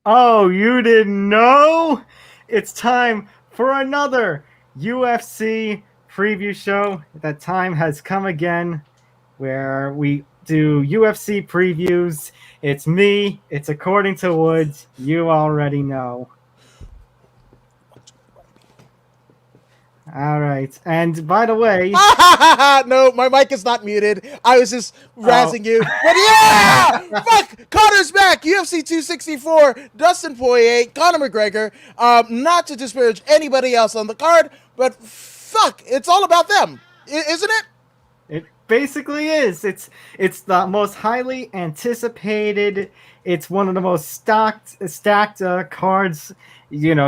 Oh, you didn't know? It's time for another UFC preview show. That time has come again where we do UFC previews. It's me, it's According to Woods. You already know. All right. And by the way, No, my mic is not muted. I was just oh, razzing you. But yeah! Fuck! Connor's back! UFC 264, Dustin Poirier, Conor McGregor. Not to disparage anybody else on the card, but fuck, it's all about them. Isn't it? it basically is. It's the most highly anticipated. It's one of the most stacked cards.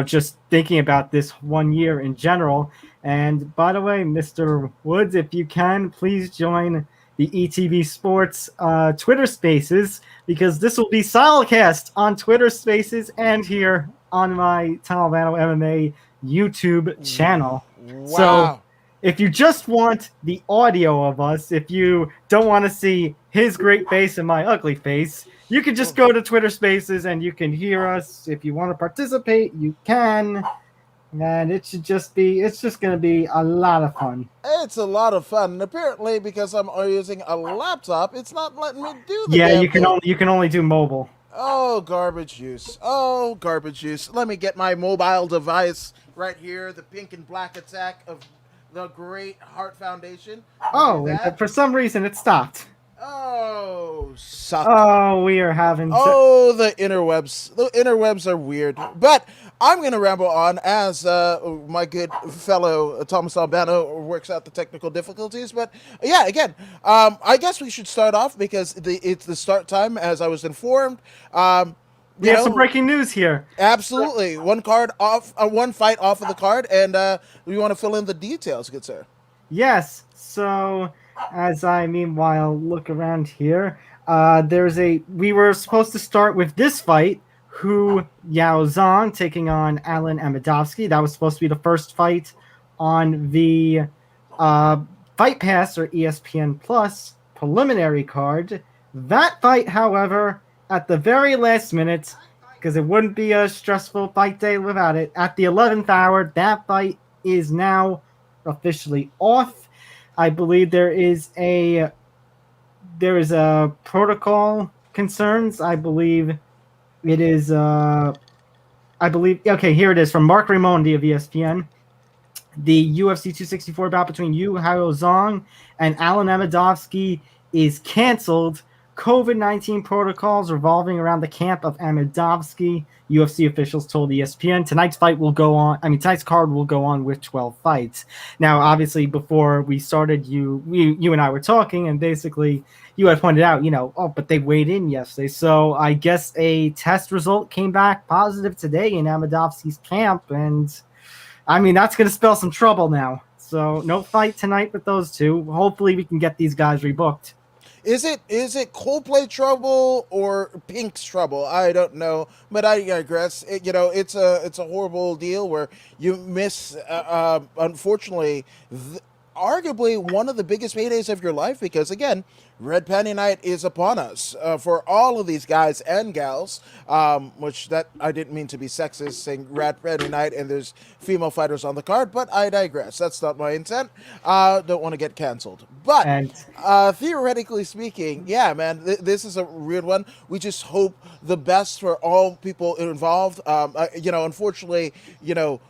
Just thinking about this 1 year in general. And by the way, Mr. Woods, if you can, please join the ETV Sports Twitter Spaces because this will be simulcast on Twitter Spaces and here on my Albano MMA YouTube channel. So Wow. if you just want the audio of us, if you don't want to see his great face and my ugly face, you can just go to Twitter Spaces and you can hear us. If you want to participate, you can. And it's just going to be a lot of fun. It's a lot of fun. And apparently, because I'm using a laptop, it's not letting me do the Yeah, damn thing. you can only do mobile. Oh, garbage use. Oh, garbage use. Let me get my mobile device right here, the pink and black attack of the Great Heart Foundation. Oh, and for some reason it stopped. Oh, suck. Oh, we are having. Oh, the interwebs. The interwebs are weird. But I'm going to ramble on as my good fellow Thomas Albano works out the technical difficulties. But yeah, again, I guess we should start off because it's the start time, as I was informed. We have some breaking news here. Absolutely. One card off, one fight off of the card, and we want to fill in the details, good sir. Yes. So, as I meanwhile look around here, we were supposed to start with this fight, Yaozong taking on Alen Amedovski. That was supposed to be the first fight on the Fight Pass or ESPN Plus preliminary card. That fight, however, at the very last minute, because it wouldn't be a stressful fight day without it, at the 11th hour, that fight is now officially off. I believe there is a protocol concerns. I believe it is okay, here it is from Mark Raimondi of ESPN. The UFC 264 bout between Yaozong and Alen Amedovski is canceled. COVID-19 protocols revolving around the camp of Amedovski. UFC officials told ESPN tonight's card will go on with 12 fights. Now, obviously, before we started, you and I were talking, and basically you had pointed out, but they weighed in yesterday. So I guess a test result came back positive today in Amedovski's camp, and I mean, that's going to spell some trouble now. So no fight tonight with those two. Hopefully we can get these guys rebooked. Is it Coldplay trouble or Pink's trouble? I don't know, but I digress. It's a horrible deal where you miss, unfortunately, arguably one of the biggest paydays of your life because again, Red Panty Night is upon us for all of these guys and gals. Which that I didn't mean to be sexist, saying Red Panty Night and there's female fighters on the card, but I digress. That's not my intent. Don't want to get canceled. But theoretically speaking, yeah, man, this is a weird one. We just hope the best for all people involved. Unfortunately,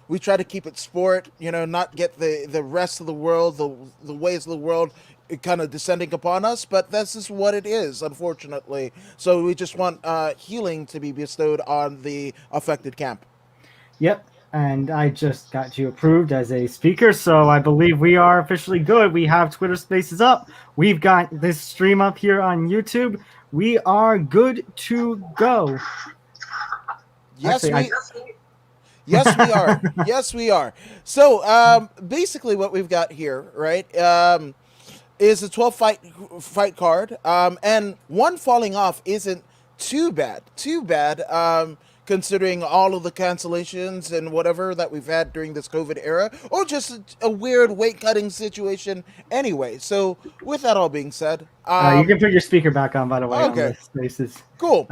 we try to keep it sport. Not get the rest of the world, the ways of the world kind of descending upon us, but this is what it is, unfortunately. So we just want healing to be bestowed on the affected camp. Yep, and I just got you approved as a speaker, so I believe we are officially good. We have Twitter Spaces up. We've got this stream up here on YouTube. We are good to go. Yes, yes, we are. Yes, we are. So basically what we've got here, right, is a 12 fight card, and one falling off isn't too bad, considering all of the cancellations and whatever that we've had during this COVID era, or just a weird weight cutting situation anyway. So with that all being said, you can put your speaker back on, by the way. Okay. On the Spaces. Cool.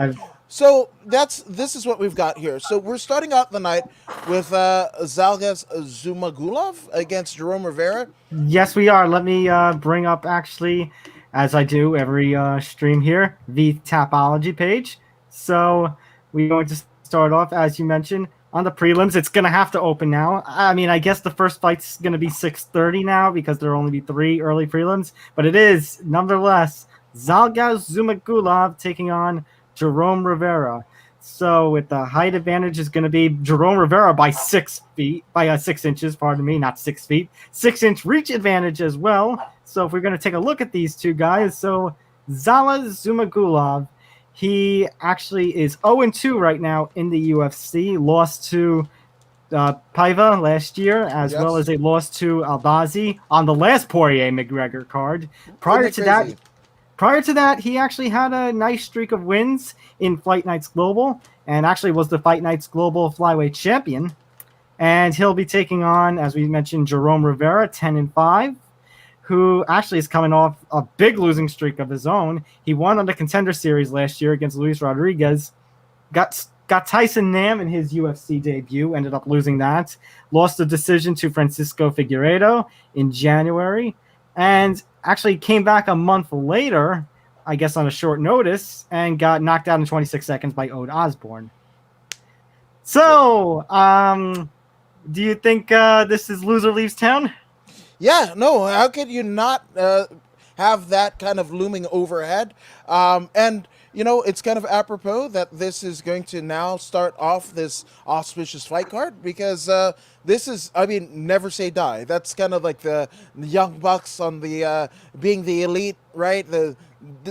So this is what we've got here. So we're starting out the night with Zhalgas Zhumagulov against Jerome Rivera. Yes, we are. Let me bring up, actually, as I do every stream here, the Tapology page. So we're going to start off, as you mentioned, on the prelims. It's going to have to open now. I mean, I guess the first fight's going to be 6:30 now because there will only be 3 early prelims. But it is, nonetheless, Zhalgas Zhumagulov taking on Jerome Rivera. So with the height advantage is going to be Jerome Rivera by 6 feet, by 6 inches, pardon me, not 6 feet. 6-inch reach advantage as well. So if we're going to take a look at these two guys, so Zhalgas Zhumagulov, he actually is 0-2 right now in the UFC. Lost to Paiva last year, as well as a loss to Aldazi on the last Poirier-McGregor card. Prior to that, he actually had a nice streak of wins in Fight Nights Global and actually was the Fight Nights Global flyweight champion. And he'll be taking on, as we mentioned, Jerome Rivera, 10-5, who actually is coming off a big losing streak of his own. He won on the Contender Series last year against Luis Rodriguez. Got Tyson Nam in his UFC debut, ended up losing that. Lost a decision to Francisco Figueiredo in January. And actually came back a month later, I guess on a short notice, and got knocked out in 26 seconds by Ode Osborne. So, do you think this is loser leaves town? Yeah, no, how could you not have that kind of looming overhead? And, you know, it's kind of apropos that this is going to now start off this auspicious fight card because this is, I mean, never say die. That's kind of like the Young Bucks on the being the elite, right? The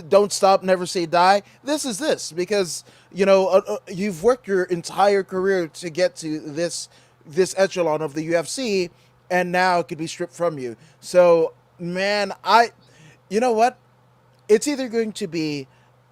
don't stop, never say die. This is this because, you know, you've worked your entire career to get to this echelon of the UFC, and now it could be stripped from you. So, man, you know what? It's either going to be,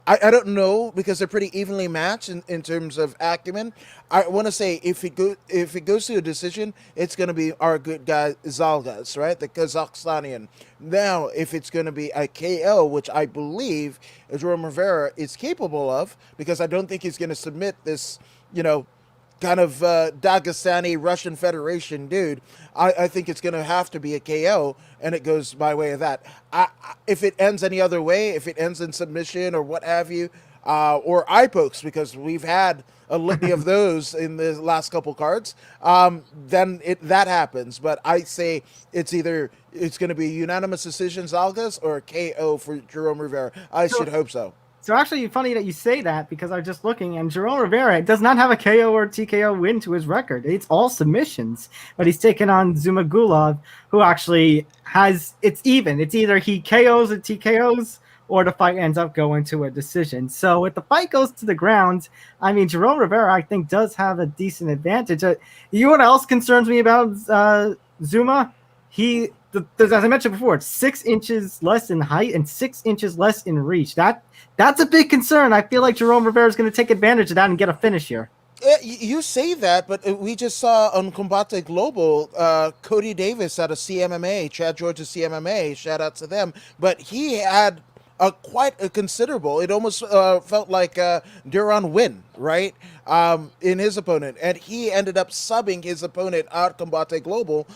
I don't know, because they're pretty evenly matched in terms of acumen. I want to say if it goes to a decision, it's going to be our good guy Zhalgas, right, the Kazakhstanian. Now, if it's going to be a KO, which I believe Jerome Rivera is capable of, because I don't think he's going to submit this, you know, kind of Dagestani Russian Federation dude. I think it's going to have to be a KO, and it goes by way of that. If it ends any other way, if it ends in submission or what have you, or eye pokes, because we've had a litany of those in the last couple cards, then that happens. But I say it's either it's going to be a unanimous decision, Zhalgas, or a KO for Jerome Rivera. I should hope so. So actually, funny that you say that because I was just looking, and Jerome Rivera does not have a KO or TKO win to his record. It's all submissions, but he's taken on Zhumagulov, who actually has it's even. It's either he KOs or TKOs, or the fight ends up going to a decision. So if the fight goes to the ground, I mean, Jerome Rivera, I think, does have a decent advantage. You know what else concerns me about Zuma? As I mentioned before, it's 6 inches less in height and 6 inches less in reach. That's a big concern. I feel like Jerome Rivera is going to take advantage of that and get a finish here. You say that, but we just saw on Combate Global, Cody Davis out of CMMA, Chad George's CMMA, shout out to them, but he had quite a considerable, it almost felt like a Duran win, right, in his opponent, and he ended up subbing his opponent out Combate Global,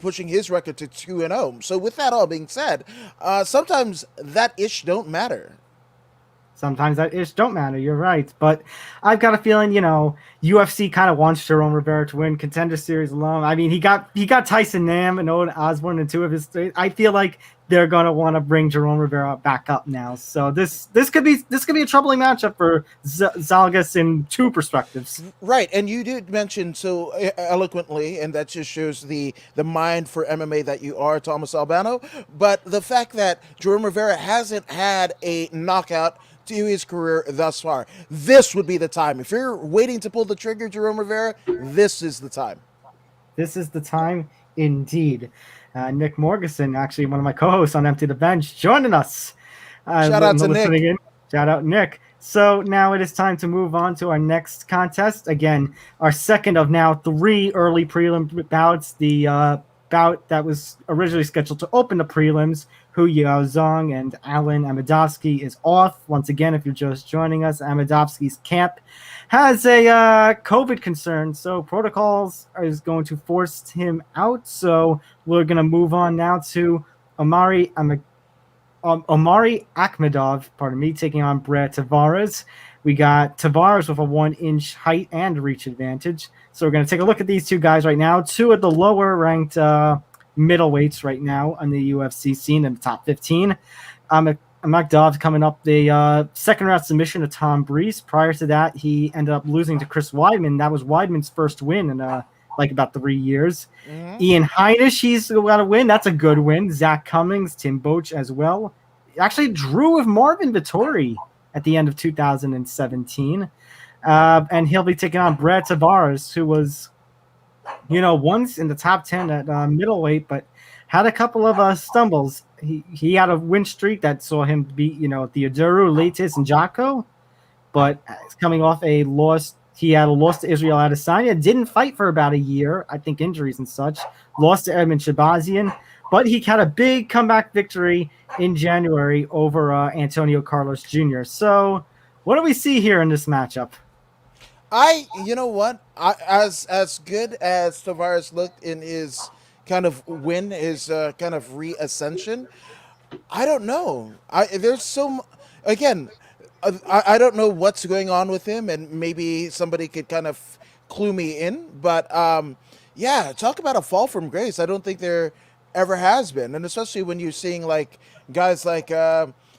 pushing his record to 2-0. So with that all being said, sometimes that ish don't matter. Sometimes that ish don't matter. You're right. But I've got a feeling, you know, UFC kind of wants Jerome Rivera to win Contender Series alone. I mean, he got Tyson Nam and Ode Osborne in 2 of his 3. I feel like they're going to want to bring Jerome Rivera back up now. So this could be a troubling matchup for Zhalgas in 2 perspectives. Right, and you did mention so eloquently, and that just shows the mind for MMA that you are, Thomas Albano. But the fact that Jerome Rivera hasn't had a knockout to his career thus far, this would be the time. If you're waiting to pull the trigger, Jerome Rivera, this is the time. This is the time indeed. Nick Morgeson, actually one of my co-hosts on Empty the Bench, joining us. Shout out to Nick. Shout out, Nick. So now it is time to move on to our next contest. Again, our second of now 3 early prelim bouts. The bout that was originally scheduled to open the prelims, Hu Yaozong and Alen Amedovski, is off. Once again, if you're just joining us, Amedovski's camp has a COVID concern, so protocols is going to force him out. So we're going to move on now to Omari Ahmedov, taking on Brad Tavares. We got Tavares with a 1-inch height and reach advantage. So we're going to take a look at these two guys right now. Two of the lower-ranked middleweights right now on the UFC scene in the top 15. Amedov coming up the second-round submission to Tom Breese. Prior to that, he ended up losing to Chris Weidman. That was Weidman's first win in about 3 years. Mm-hmm. Ian Heinisch, he's got a win. That's a good win. Zach Cummings, Tim Boach as well. Actually drew with Marvin Vittori at the end of 2017. And he'll be taking on Brad Tavares, who was, once in the top 10 at middleweight, but had a couple of stumbles. He had a win streak that saw him beat, Theodorou, Leitis, and Jocko, but coming off a loss. He had a loss to Israel Adesanya, didn't fight for about a year, I think injuries and such, lost to Edmund Shabazian, but he had a big comeback victory in January over Antonio Carlos Jr. So what do we see here in this matchup? You know what? As good as Tavares looked in his kind of win, his kind of reascension, I don't know. I don't know what's going on with him, and maybe somebody could kind of clue me in. But talk about a fall from grace. I don't think there ever has been, and especially when you're seeing like guys like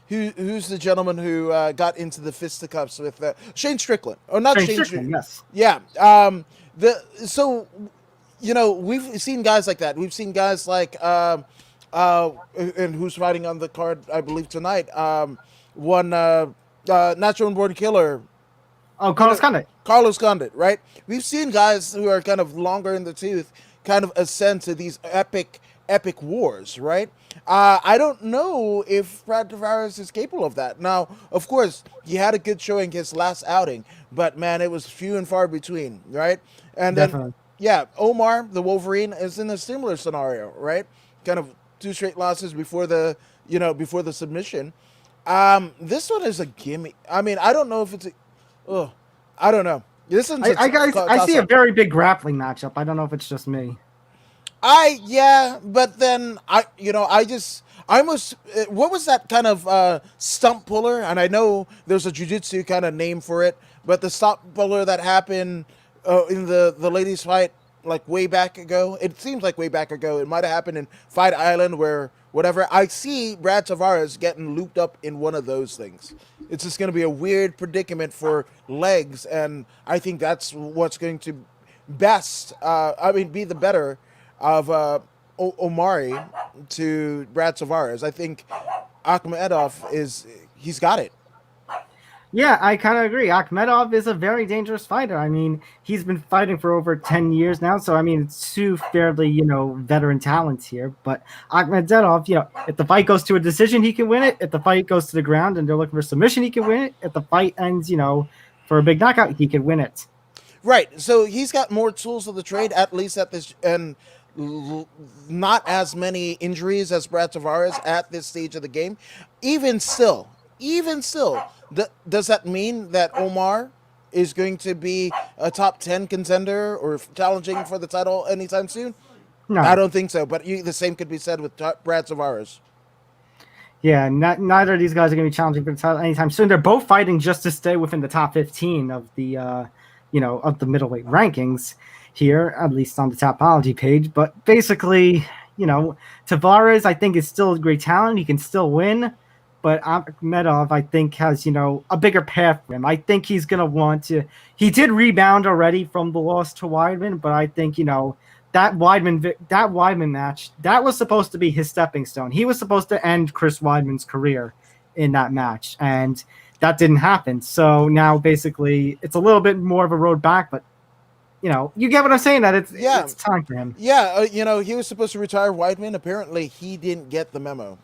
who's the gentleman who got into the fisticuffs with Shane Strickland, or not Shane Strickland? Yes. Yeah. We've seen guys like that. We've seen guys like and who's fighting on the card, I believe tonight. One natural born killer. Oh, Carlos Condit. Carlos Condit, right? We've seen guys who are kind of longer in the tooth kind of ascend to these epic wars, right? I don't know if Brad Tavares is capable of that. Now, of course, he had a good showing his last outing, but man, it was few and far between, right? And Definitely. Then, Omar, the Wolverine, is in a similar scenario, right? Kind of 2 straight losses before the submission. This one is a gimme. I mean, I don't know if it's I don't know. This one's I see a very big grappling matchup. I don't know if it's just me. But then what was that kind of stump puller? And I know there's a jiu-jitsu kind of name for it, but the stump puller that happened in the ladies' fight like way back ago. It seems like way back ago. It might have happened in Fight Island where whatever. I see Brad Tavares getting looped up in one of those things. It's just going to be a weird predicament for legs, and I think that's what's going to be the better of Omari to Brad Tavares. I think Ahmedov he's got it. Yeah, I kind of agree. Ahmedov is a very dangerous fighter. I mean, he's been fighting for over 10 years now, so I mean, it's two fairly, veteran talents here. But Ahmedov, if the fight goes to a decision, he can win it. If the fight goes to the ground and they're looking for submission, he can win it. If the fight ends, for a big knockout, he can win it. Right. So he's got more tools of the trade, at least at this, and not as many injuries as Brad Tavares at this stage of the game. Even still, does that mean that Omar is going to be a top 10 contender or challenging for the title anytime soon? No. I don't think so, but the same could be said with Brad Tavares. Yeah, neither of these guys are going to be challenging for the title anytime soon. They're both fighting just to stay within the top 15 of the, of the middleweight rankings here, at least on the Tapology page. But basically, Tavares, I think, is still a great talent. He can still win. But Ahmedov, I think, has, a bigger path for him. I think he's going to want to – he did rebound already from the loss to Weidman, but I think, that Weidman match, that was supposed to be his stepping stone. He was supposed to end Chris Weidman's career in that match, and that didn't happen. So now, basically, it's a little bit more of a road back, but, you get what I'm saying, that it's time for him. Yeah, he was supposed to retire Weidman. Apparently, he didn't get the memo.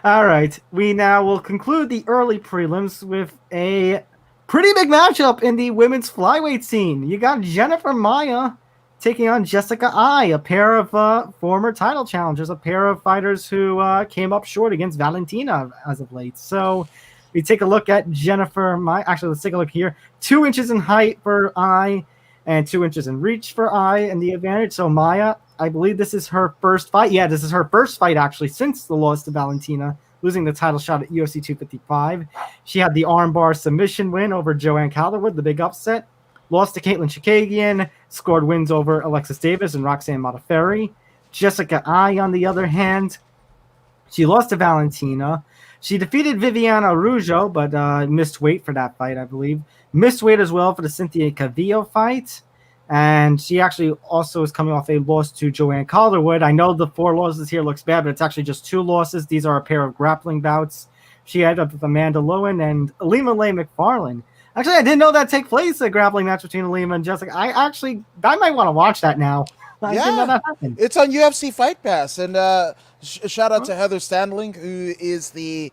All right, we now will conclude the early prelims with a pretty big matchup in the women's flyweight scene. You got Jennifer Maia taking on Jessica I, a pair of former title challengers, a pair of fighters who came up short against Valentina as of late. So we take a look at Jennifer. Actually, let's take a look here. 2 inches in height for I and 2 inches in reach for I, and the advantage. So Maia, I believe this is her first fight. Yeah, this is her first fight actually since the loss to Valentina, losing the title shot at UFC 255. She had the armbar submission win over Joanne Calderwood, the big upset. Lost to Caitlin Chikagian, scored wins over Alexis Davis and Roxanne Modafferi. Jessica I, on the other hand, she lost to Valentina. She defeated Viviana Araujo, but missed weight for that fight, I believe. Missed weight as well for the Cynthia Cavillo fight. And she actually also is coming off a loss to Joanne Calderwood. I know the 4 losses here looks bad, but it's actually just 2 losses. These are a pair of grappling bouts. She ended up with Amanda Lowen and Alima Lay McFarlane. Actually, I didn't know that take place, a grappling match between Alima and Jessica. I might want to watch that now. I didn't know that happened. It's on UFC Fight Pass. And shout out to Heather Standling, who is the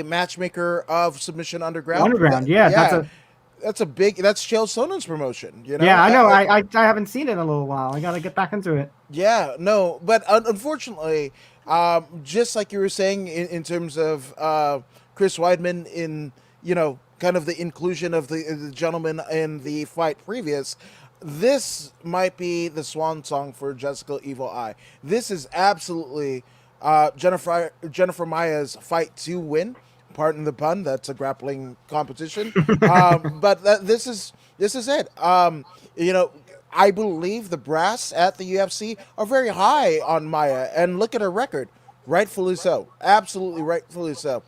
matchmaker of Submission Underground. Underground, yeah. That's Chael Sonnen's promotion. You know? Yeah, I know. I haven't seen it in a little while. I got to get back into it. Yeah, no, but unfortunately, just like you were saying in terms of Chris Weidman in, kind of the inclusion of the gentleman in the fight previous, this might be the swan song for Jessica Evil Eye. This is absolutely Jennifer Maia's fight to win. Pardon the pun. That's a grappling competition. But this is it. I believe the brass at the UFC are very high on Maia, and look at her record. Rightfully so. Absolutely rightfully so.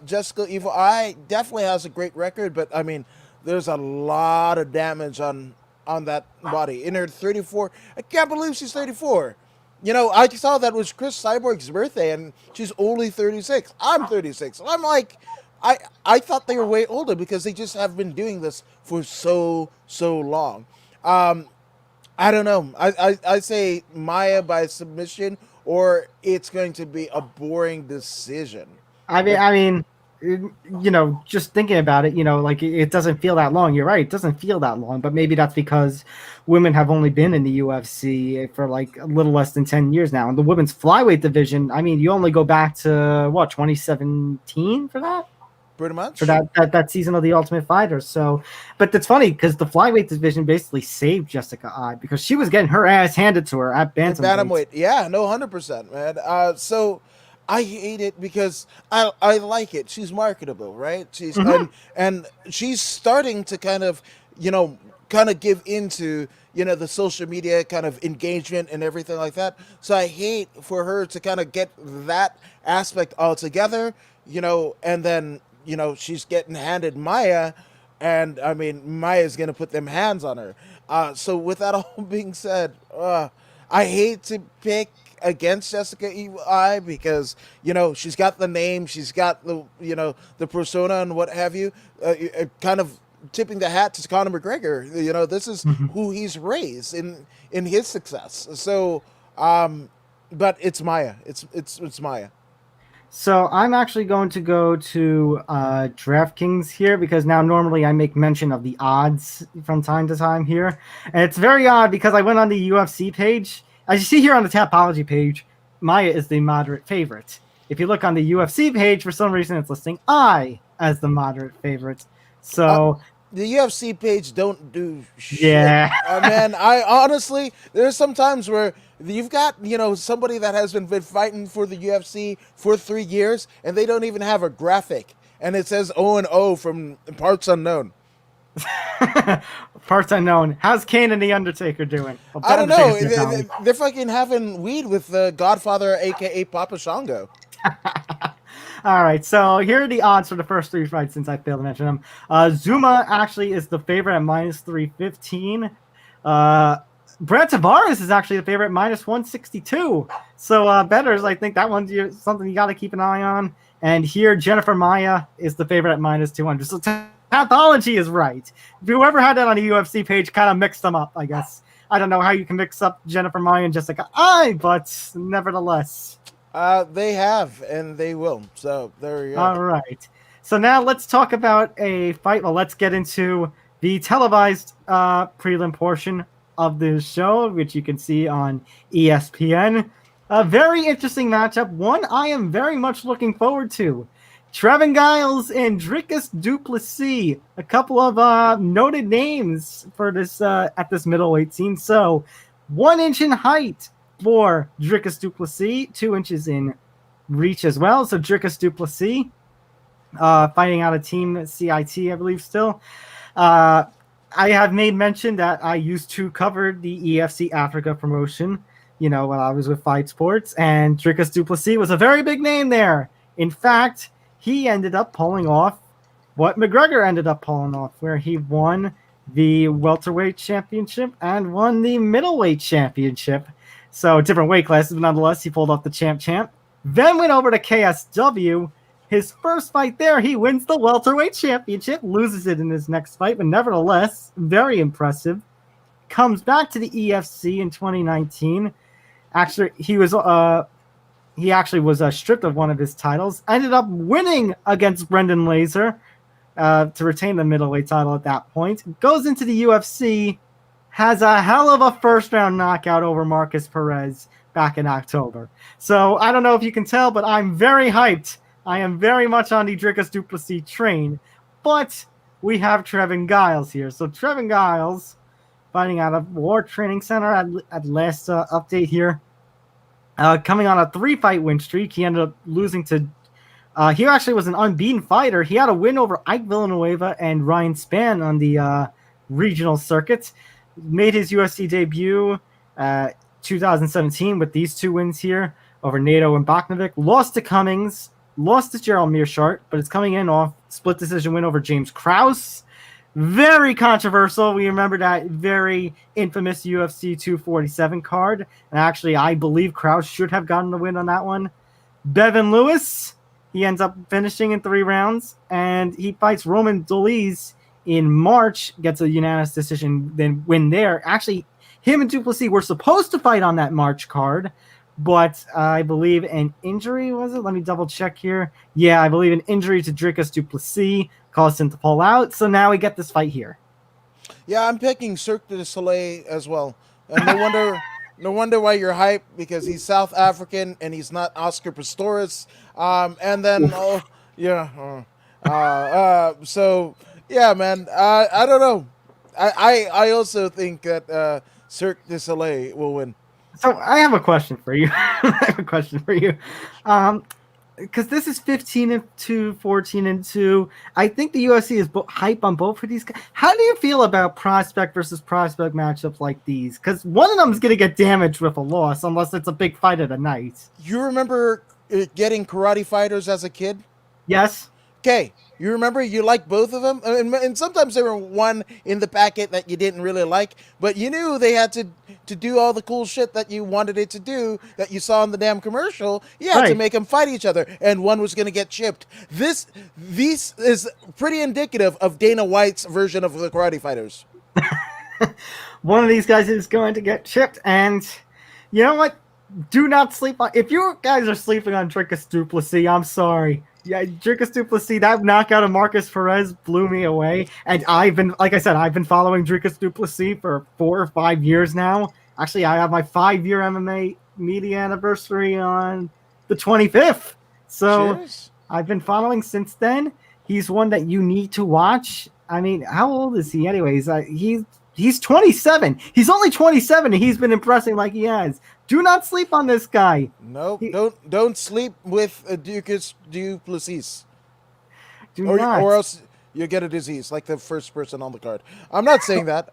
Jessica Evil Eye definitely has a great record, but I mean, there's a lot of damage on that body. In her 34, I can't believe she's 34. I saw that was Chris Cyborg's birthday, and she's only 36. I'm 36. I'm like, I thought they were way older because they just have been doing this for so long. I don't know. I say Maia by submission, or it's going to be a boring decision. I mean, just thinking about it, like it doesn't feel that long. You're right. It doesn't feel that long, but maybe that's because women have only been in the UFC for like a little less than 10 years now. And the women's flyweight division, I mean, you only go back to 2017 for that? Pretty much. For that season of The Ultimate Fighter. So, but it's funny because the flyweight division basically saved Jessica I because she was getting her ass handed to her at bantamweight. Yeah, no, 100%, man. So I hate it because I like it. She's marketable, right? She's and she's starting to kind of give into the social media kind of engagement and everything like that. So I hate for her to kind of get that aspect all together, and then she's getting handed Maia, and I mean Maia's gonna put them hands on her. So with that all being said, I hate to pick against Jessica Eye because she's got the name, she's got the the persona and what have you. Kind of tipping the hat to Conor McGregor. This is who he's raised in his success. So, but it's Maia. It's Maia. So I'm actually going to go to DraftKings here because now normally I make mention of the odds from time to time here. And it's very odd because I went on the UFC page. As you see here on the Tapology page, Maia is the moderate favorite. If you look on the UFC page, for some reason it's listing I as the moderate favorite. So the UFC page don't do shit. Yeah. Man, I honestly, there's some times where you've got, somebody that has been fighting for the UFC for 3 years, and they don't even have a graphic. And it says 0-0 from parts unknown. Parts unknown. How's Kane and The Undertaker doing? Well, I don't know. They're fucking having weed with the Godfather, a.k.a. Papa Shango. All right, so here are the odds for the first 3 fights since I failed to mention them. Zuma actually is the favorite at -315. Brad Tavares is actually the favorite at -162. So bettors, I think that one's something you got to keep an eye on. And here, Jennifer Maia is the favorite at -200. So Pathology is right. Whoever had that on the UFC page kind of mixed them up, I guess. I don't know how you can mix up Jennifer Maia and Jessica I, but nevertheless. They have, and they will. So there you go. All right. So now let's talk about a fight. Well, let's get into the televised prelim portion of the show, which you can see on ESPN. A very interesting matchup, one I am very much looking forward to. Trevin Giles and Dricus du Plessis, a couple of noted names for this at this middleweight scene. So, 1 inch in height for Dricus du Plessis, 2 inches in reach as well. So Dricus du Plessis, fighting out of Team CIT, I believe still. I have made mention that I used to cover the EFC Africa promotion, when I was with Fight Sports, and Dricus du Plessis was a very big name there. In fact, he ended up pulling off what McGregor ended up pulling off, where he won the welterweight championship and won the middleweight championship. So different weight classes, but nonetheless, he pulled off the champ. Then went over to KSW. His first fight there, he wins the welterweight championship, loses it in his next fight, but nevertheless, very impressive. Comes back to the EFC in 2019. Actually, he was stripped of one of his titles. Ended up winning against Brendan Laser to retain the middleweight title at that point. Goes into the UFC, has a hell of a first-round knockout over Marcus Perez back in October. So I don't know if you can tell, but I'm very hyped. I am very much on the Dricus du Plessis train. But we have Trevin Giles here. So Trevin Giles, fighting out of War Training Center at last update here. Coming on a 3-fight win streak. He ended up losing to... he actually was an unbeaten fighter. He had a win over Ike Villanueva and Ryan Spann on the regional circuit. Made his UFC debut 2017 with these 2 wins here over Nato and Boknovic. Lost to Cummings. Lost to Gerald Mearshart, but it's coming in off split decision win over James Krause. Very controversial. We remember that very infamous UFC 247 card. And actually, I believe Krause should have gotten the win on that one. Bevan Lewis, he ends up finishing in 3 rounds. And he fights Roman Dolise in March, gets a unanimous decision, then win there. Actually, him and du Plessis were supposed to fight on that March card. But I believe an injury, was it? Let me double check here. Yeah, I believe an injury to Dricus du Plessis caused him to pull out. So now we get this fight here. Yeah, I'm picking Cirque du Soleil as well. And no wonder why you're hyped, because he's South African and he's not Oscar Pistorius. And then, so, yeah, man, I don't know. I also think that Cirque du Soleil will win. So I have a question for you. Because this is 15-2, 14-2. I think the UFC is hype on both of these guys. How do you feel about prospect versus prospect matchups like these? Because one of them is going to get damaged with a loss unless it's a big fight of the night. You remember getting Karate Fighters as a kid? Yes. Okay. You remember you liked both of them? And sometimes there were one in the packet that you didn't really like, but you knew they had to do all the cool shit that you wanted it to do, that you saw in the damn commercial. You had to make them fight each other, and one was going to get chipped. This is pretty indicative of Dana White's version of the Karate Fighters. One of these guys is going to get chipped, and you know what? Do not sleep on... If you guys are sleeping on Dricus du Plessis, I'm sorry. Yeah, Dricus du Plessis, that knockout of Marcus Perez blew me away. And I've been following Dricus du Plessis for 4 or 5 years now. Actually, I have my 5-year MMA media anniversary on the 25th. So cheers. I've been following since then. He's one that you need to watch. I mean, how old is he anyways? He's 27. He's only 27, and he's been impressing like he has. Do not sleep on this guy. Nope, don't sleep with Dricus du Plessis. Or else you'll get a disease, like the first person on the card. I'm not saying that.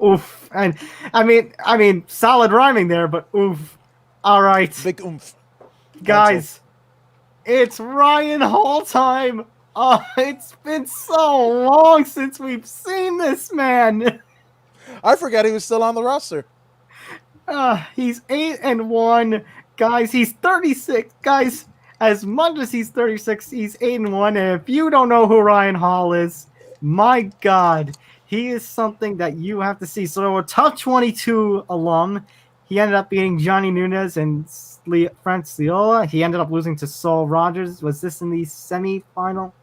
Oof. And I mean, solid rhyming there, but oof. All right. Big oomph. Guys, it's Ryan Hall time. Oh, it's been so long since we've seen this man. I forgot he was still on the roster. He's 8-1. Guys, he's 36. Guys, as much as he's 36, he's 8-1. And if you don't know who Ryan Hall is, my God, he is something that you have to see. So a top 22 alum. He ended up beating Johnny Nunez and Franz Liola. He ended up losing to Saul Rogers. Was this in the semifinal?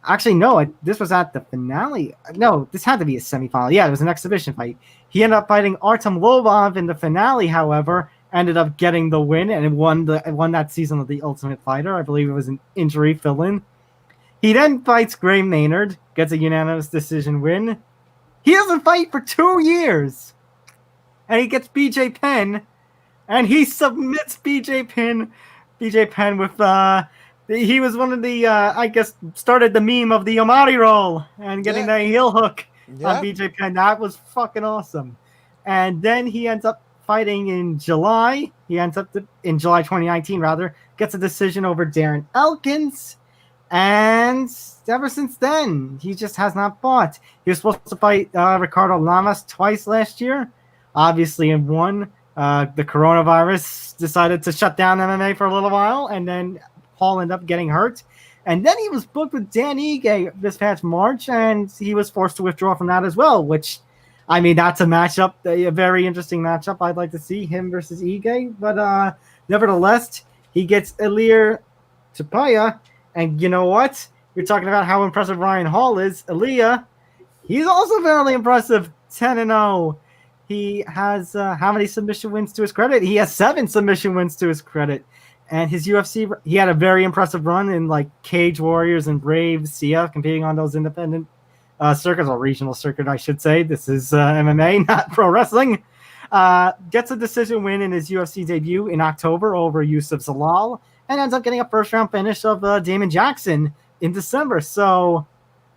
Actually, no, this was at the finale. No, this had to be a semifinal. Yeah, it was an exhibition fight. He ended up fighting Artem Lobov in the finale, however, ended up getting the win and won that season of The Ultimate Fighter. I believe it was an injury fill-in. He then fights Gray Maynard, gets a unanimous decision win. He doesn't fight for 2 years. And he gets BJ Penn, and he submits BJ Penn with he was one of the I guess started the meme of the Omari roll and getting that heel hook on BJ Penn. That was fucking awesome. And then he ends up fighting in July. In July 2019 rather, gets a decision over Darren Elkins. And ever since then, he just has not fought. He was supposed to fight Ricardo Lamas twice last year. Obviously, in one, the coronavirus decided to shut down MMA for a little while, and then Hall ended up getting hurt. And then he was booked with Dan Ige this past March, and he was forced to withdraw from that as well, which, I mean, that's a matchup, a very interesting matchup. I'd like to see him versus Ige. But nevertheless, he gets Ilia Topuria. And you know what? You're talking about how impressive Ryan Hall is. Ilia, he's also fairly impressive, 10-0. He has how many submission wins to his credit? He has 7 submission wins to his credit. And his UFC, he had a very impressive run in like Cage Warriors and Brave CF, competing on those independent circuits, or regional circuit, I should say. This is MMA, not pro wrestling. Gets a decision win in his UFC debut in October over Yusuf Zalal, and ends up getting a first-round finish of Damon Jackson in December. So,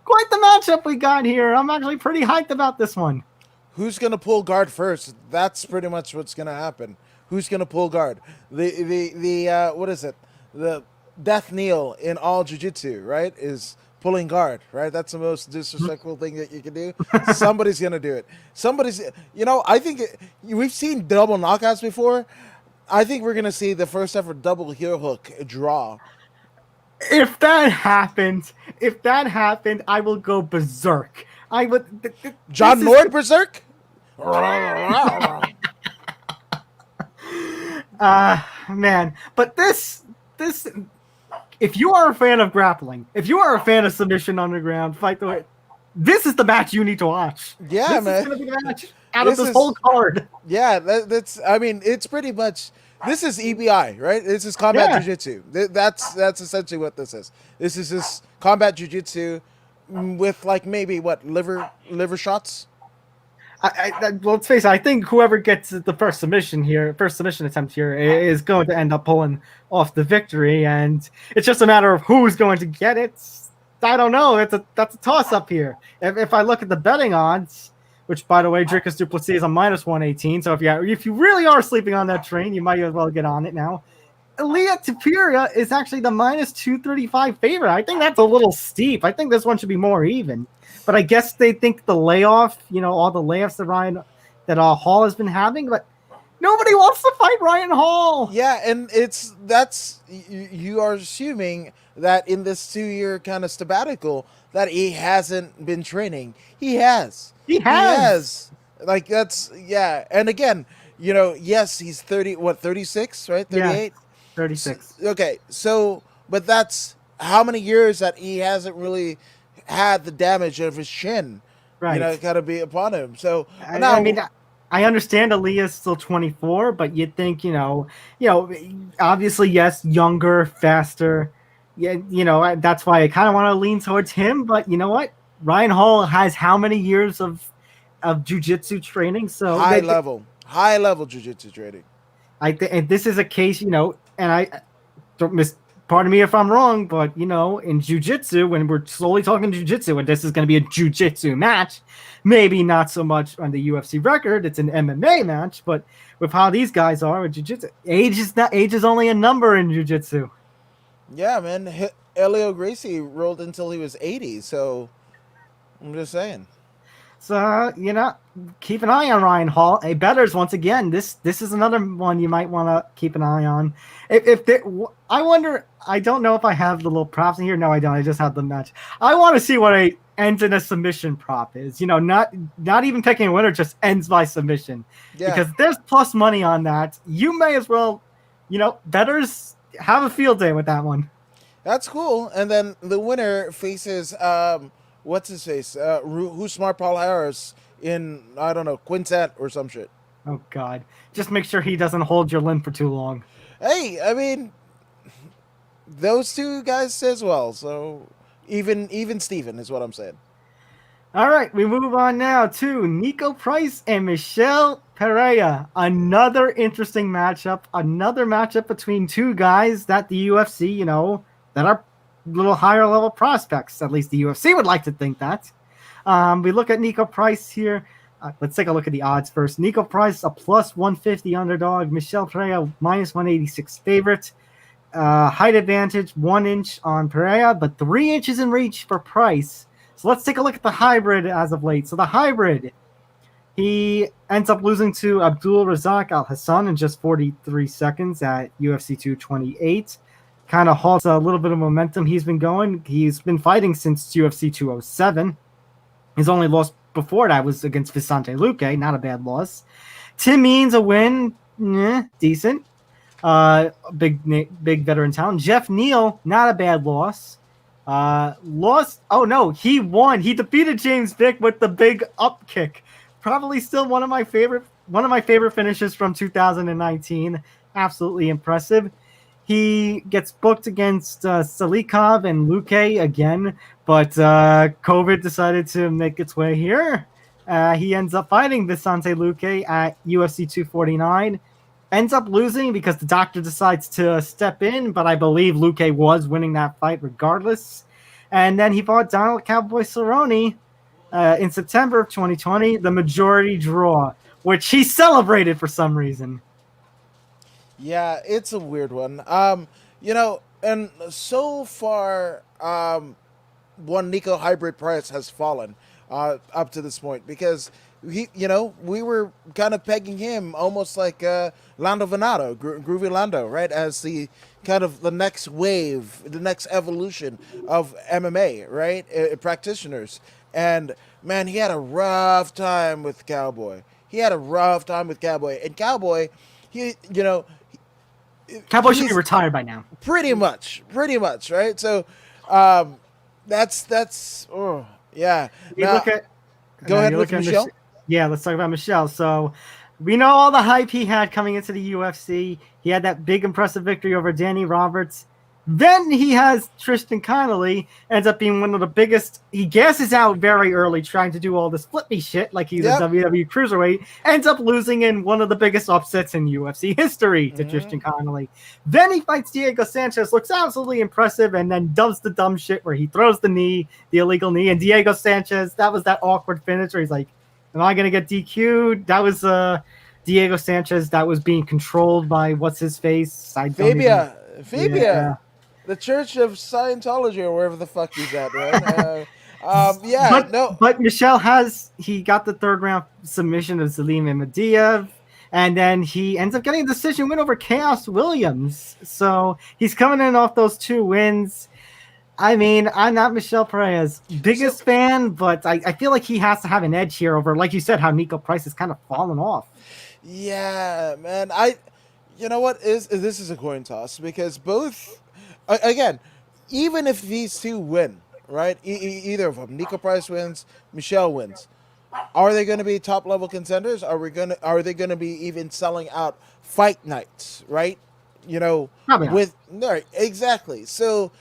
quite the matchup we got here. I'm actually pretty hyped about this one. Who's going to pull guard first? That's pretty much what's going to happen. Who's going to pull guard? The what is it? The death kneel in all jiu-jitsu, right, is pulling guard, right? That's the most disrespectful thing that you can do. Somebody's going to do it. I think we've seen double knockouts before. I think we're going to see the first ever double heel hook draw. If that happened, I will go berserk. I would. John Nord berserk? Man. But this, if you are a fan of grappling, if you are a fan of submission underground, fight the way, this is the match you need to watch. Yeah, this man. Is going to be the match out of this whole card. Yeah, it's pretty much. This is EBI, right? This is combat jiu-jitsu. That's essentially what this is. This is just combat jiu-jitsu with like maybe liver shots. Well, let's face it. I think whoever gets the first submission attempt here, is going to end up pulling off the victory, and it's just a matter of who's going to get it. I don't know. That's a toss-up here. If I look at the betting odds, which, by the way, Dricus du Plessis is a -118. So if you really are sleeping on that train, you might as well get on it now. Ilia Topuria is actually the -235 favorite. I think that's a little steep. I think this one should be more even. But I guess they think the layoff, all the layoffs that Hall has been having, but nobody wants to fight Ryan Hall. Yeah, and you are assuming that in this 2-year kind of sabbatical that he hasn't been training. He has. Like and again, yes, he's 36, right? 38? Yeah, 36. Okay, so, but that's how many years that he hasn't really had the damage of his shin, right? Got to be upon him. So I mean, I understand Aaliyah's still 24, but you'd think, obviously, yes, younger, faster. Yeah, that's why I kind of want to lean towards him. But you know what? Ryan Hall has how many years of jiu-jitsu training? So high level jiu-jitsu training. And this is a case, and I don't miss. Pardon me if I'm wrong, but in jiu-jitsu, when we're solely talking jiu-jitsu, and this is going to be a jiu-jitsu match, maybe not so much on the UFC record. It's an MMA match, but with how these guys are with jiu-jitsu, age is only a number in jiu-jitsu. Yeah, man. Helio Gracie rolled until he was 80, so I'm just saying. So, keep an eye on Ryan Hall. Hey, bettors, once again, this is another one you might want to keep an eye on. I wonder, I don't know if I have the little props in here. No, I don't. I just have the match. I want to see what a ends in a submission prop is. Not even picking a winner, just ends by submission. Yeah. Because there's plus money on that. You may as well, bettors have a field day with that one. That's cool. And then the winner faces what's his face? Who's Smart Paul Harris in I don't know Quintet or some shit. Oh God, just make sure he doesn't hold your limb for too long. Hey, I mean those two guys as well. So even Steven is what I'm saying. All right, we move on now to Niko Price and Michel Pereira. Another interesting matchup. Another matchup between two guys that the UFC, that are little higher level prospects. At least the UFC would like to think that. We look at Niko Price here. Let's take a look at the odds first. Niko Price, a plus 150 underdog. Michel Pereira, minus 186 favorite. Height advantage, 1 inch on Pereira, but 3 inches in reach for Price. So let's take a look at the hybrid as of late. So the hybrid, he ends up losing to Abdul Razak Al Hassan in just 43 seconds at UFC 228. Kind of halts a little bit of momentum he's been going. He's been fighting since UFC 207. His only loss before that was against Vicente Luque. Not a bad loss. Tim Means a win. Decent. Big veteran talent. Jeff Neal, not a bad loss. Lost. Oh no, he won. He defeated James Vick with the big up kick. Probably still one of my favorite finishes from 2019. Absolutely impressive. He gets booked against Salikov and Luque again, but COVID decided to make its way here. He ends up fighting Vicente Luque at UFC 249. Ends up losing because the doctor decides to step in, but I believe Luque was winning that fight regardless. And then he fought Donald Cowboy Cerrone in September of 2020, the majority draw, which he celebrated for some reason. Yeah, it's a weird one. And so far, one Niko hybrid price has fallen up to this point because we were kind of pegging him almost like Lando Venado, Groovy Lando, right, as the kind of the next wave, the next evolution of MMA, right, practitioners. And man, he had a rough time with Cowboy. And Cowboy, Cowboy should be retired by now. Pretty much, right? So, that's oh yeah. Now, go ahead with Michel. Yeah, let's talk about Michel. So, we know all the hype he had coming into the UFC. He had that big impressive victory over Danny Roberts. Then he has Tristan Connolly, ends up being one of the biggest. He gasses out very early trying to do all this flippy shit like he's a WWE cruiserweight. Ends up losing in one of the biggest upsets in UFC history to Tristan Connolly. Then he fights Diego Sanchez, looks absolutely impressive, and then does the dumb shit where he throws the knee, the illegal knee. And Diego Sanchez, that was that awkward finish where he's like, am I going to get DQ'd? That was Diego Sanchez that was being controlled by what's-his-face? Fabia. Yeah. The Church of Scientology or wherever the fuck he's at, right? But Michel he got the third round submission of Salim Imadaev, and then he ends up getting a decision win over Chaos Williams. So he's coming in off those 2 wins. I mean, I'm not Michel Pereira's biggest fan, but I feel like he has to have an edge here over, like you said, how Niko Price has kind of fallen off. Yeah, man. You know what? This is a coin toss because both. Again, even if these two win, right? Either of them, Niko Price wins, Michel wins. Are they going to be top level contenders? Are they going to be even selling out fight nights? Right? Exactly. So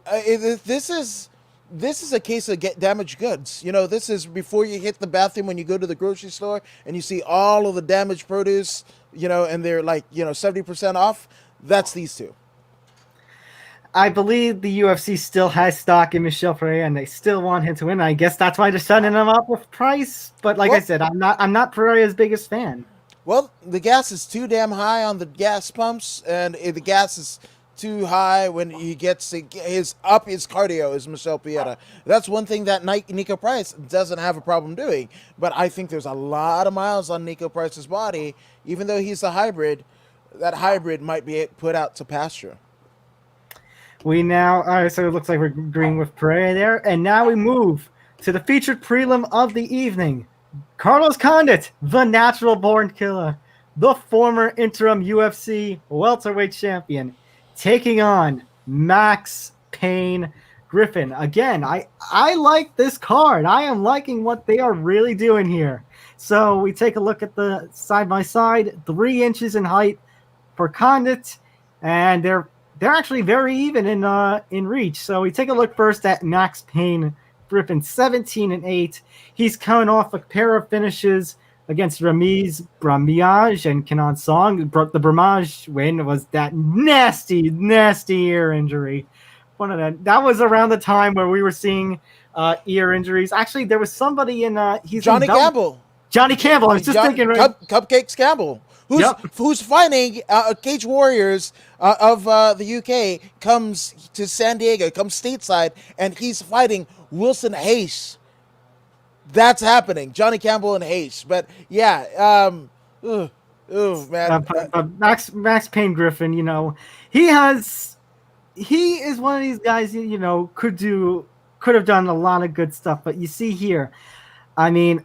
this is a case of get damaged goods. This is before you hit the bathroom when you go to the grocery store and you see all of the damaged produce. And they're like 70% off. That's these two. I believe the UFC still has stock in Michel Pereira, and they still want him to win. I guess that's why they're setting him up with Price. But I said, I'm not Pereira's biggest fan. Well, the gas is too damn high on the gas pumps, and the gas is too high when he gets his cardio is Michel Pereira. That's one thing that Niko Price doesn't have a problem doing. But I think there's a lot of miles on Niko Price's body, even though he's a hybrid. That hybrid might be put out to pasture. All right, so it looks like we're agreeing with Pereira there. And now we move to the featured prelim of the evening. Carlos Condit, the natural born killer, the former interim UFC welterweight champion, taking on Max Payne, Griffin. Again, I like this card. I am liking what they are really doing here. So we take a look at the side by side, 3 inches in height for Condit, and they're actually very even in reach. So we take a look first at Max Payne Griffin, 17-8. He's coming off a pair of finishes against Ramiz Bramiage and Kenan Song. The Bramage win was that nasty ear injury. One of them. That was around the time where we were seeing ear injuries. Actually, there was somebody in Johnny Campbell. Johnny Campbell. I was just thinking. Cupcakes Campbell. Who's fighting Cage Warriors of the UK, comes to San Diego, comes stateside, and he's fighting Wilson Hayes. That's happening. Johnny Campbell and Hayes. But yeah, man. Max Payne Griffin, he is one of these guys, could have done a lot of good stuff. But you see here, I mean,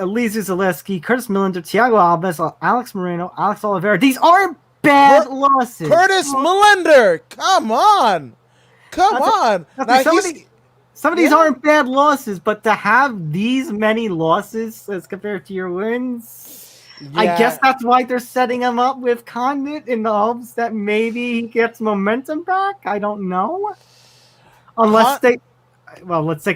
Eliezer Zaleski, Curtis Millender, Thiago Alves, Alex Moreno, Alex Oliveira. These aren't bad losses. Curtis Millender, come on. Some of these aren't bad losses, but to have these many losses as compared to your wins, I guess that's why they're setting him up with Condit in the hopes that maybe he gets momentum back. I don't know. Let's take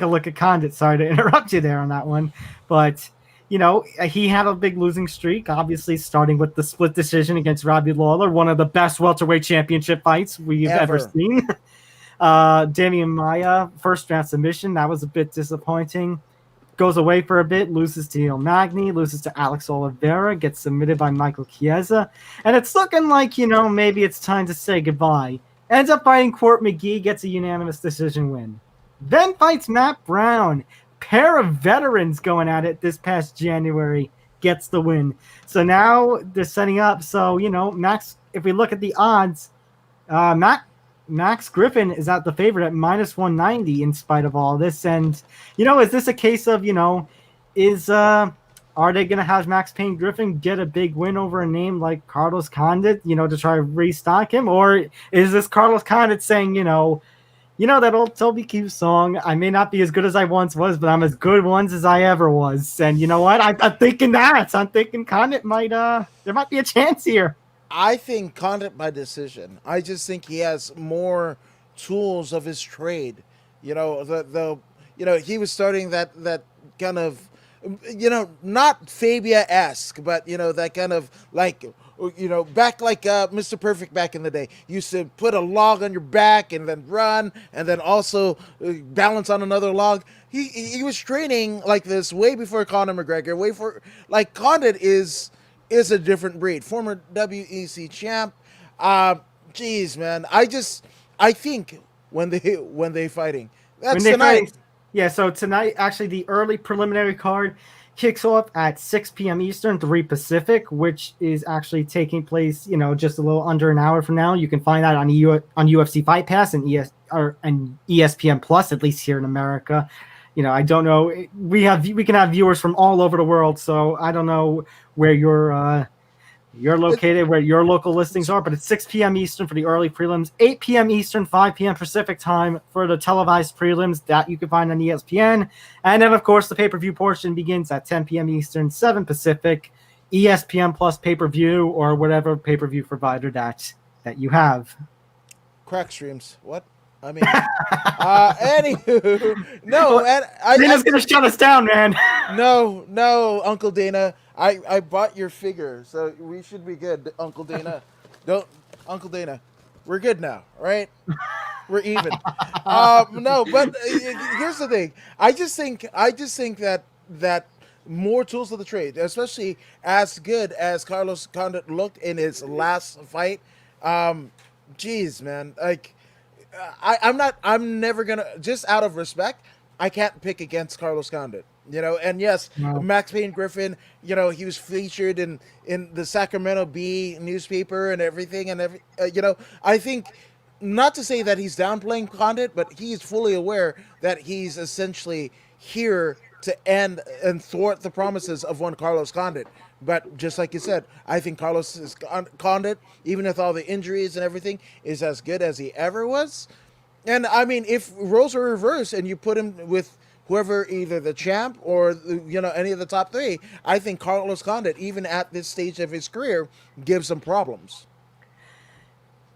a look at Condit. Sorry to interrupt you there on that one. But, he had a big losing streak, obviously starting with the split decision against Robbie Lawler, one of the best welterweight championship fights we've ever seen. Damian Maia, first round submission. That was a bit disappointing. Goes away for a bit, loses to Neil Magny, loses to Alex Oliveira, gets submitted by Michael Chiesa. And it's looking like, maybe it's time to say goodbye. Ends up fighting Court McGee, gets a unanimous decision win. Then fights Matt Brown. Pair of veterans going at it this past January, gets the win. So now they're setting up. So, Max, if we look at the odds, Max Griffin is at the favorite at minus 190 in spite of all this. And, is this a case of, are they going to have Max Payne Griffin get a big win over a name like Carlos Condit, to try to restock him? Or is this Carlos Condit saying, that old Toby Keith song, I may not be as good as I once was, but I'm as good once as I ever was. And you know what? I'm thinking that. I'm thinking Condit there might be a chance here. I think Condit by decision. I just think he has more tools of his trade. He was starting that kind of, not Fabia-esque, but that kind of back like Mr. Perfect back in the day. Used to put a log on your back and then run and then also balance on another log. He was training like this way before Conor McGregor. Condit is a different breed. Former WEC champ. Jeez, man. I think when they fighting. That's tonight. Yeah, so tonight, actually, the early preliminary card kicks off at 6 p.m. Eastern, 3 Pacific, which is actually taking place, just a little under an hour from now. You can find that on UFC Fight Pass and ESPN Plus, at least here in America. I don't know. We can have viewers from all over the world, so I don't know where you're located, where your local listings are, but it's 6 p.m. Eastern for the early prelims, 8 p.m. Eastern, 5 p.m. Pacific time for the televised prelims that you can find on ESPN. And then, of course, the pay-per-view portion begins at 10 p.m. Eastern, 7 Pacific, ESPN Plus pay-per-view or whatever pay-per-view provider that you have. Crack streams. What? I mean, anywho, no, and Dana's gonna shut us down, man. No, Uncle Dana. I bought your figure, so we should be good, Uncle Dana. Uncle Dana, we're good now, right? We're even. No, but here's the thing. I just think that more tools of the trade, especially as good as Carlos Condit looked in his last fight. Geez, man, I'm never gonna, just out of respect, I can't pick against Carlos Condit. And yes, no. Max Payne Griffin, he was featured in the Sacramento Bee newspaper and everything, I think, not to say that he's downplaying Condit, but he's fully aware that he's essentially here to end and thwart the promises of one Carlos Condit. But just like you said, I think Carlos Condit, even with all the injuries and everything, is as good as he ever was. And I mean, if roles are reversed and you put him with whoever, either the champ or any of the top three, I think Carlos Condit, even at this stage of his career, gives him problems.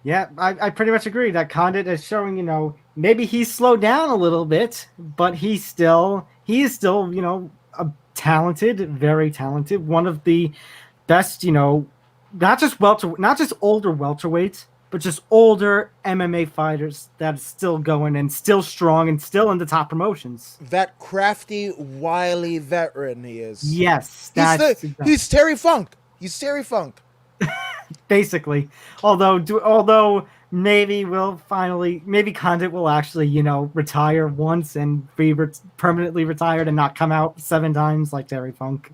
Yeah, I pretty much agree that Condit is showing, maybe he's slowed down a little bit, but he is still, a talented, very talented, one of the best, not just older welterweights, but just older MMA fighters that are still going and still strong and still in the top promotions. That crafty, wily veteran he is. Yes, that's He's Terry Funk. He's Terry Funk. basically. Although maybe maybe Condit will actually, retire once and be permanently retired and not come out 7 times like Terry Funk.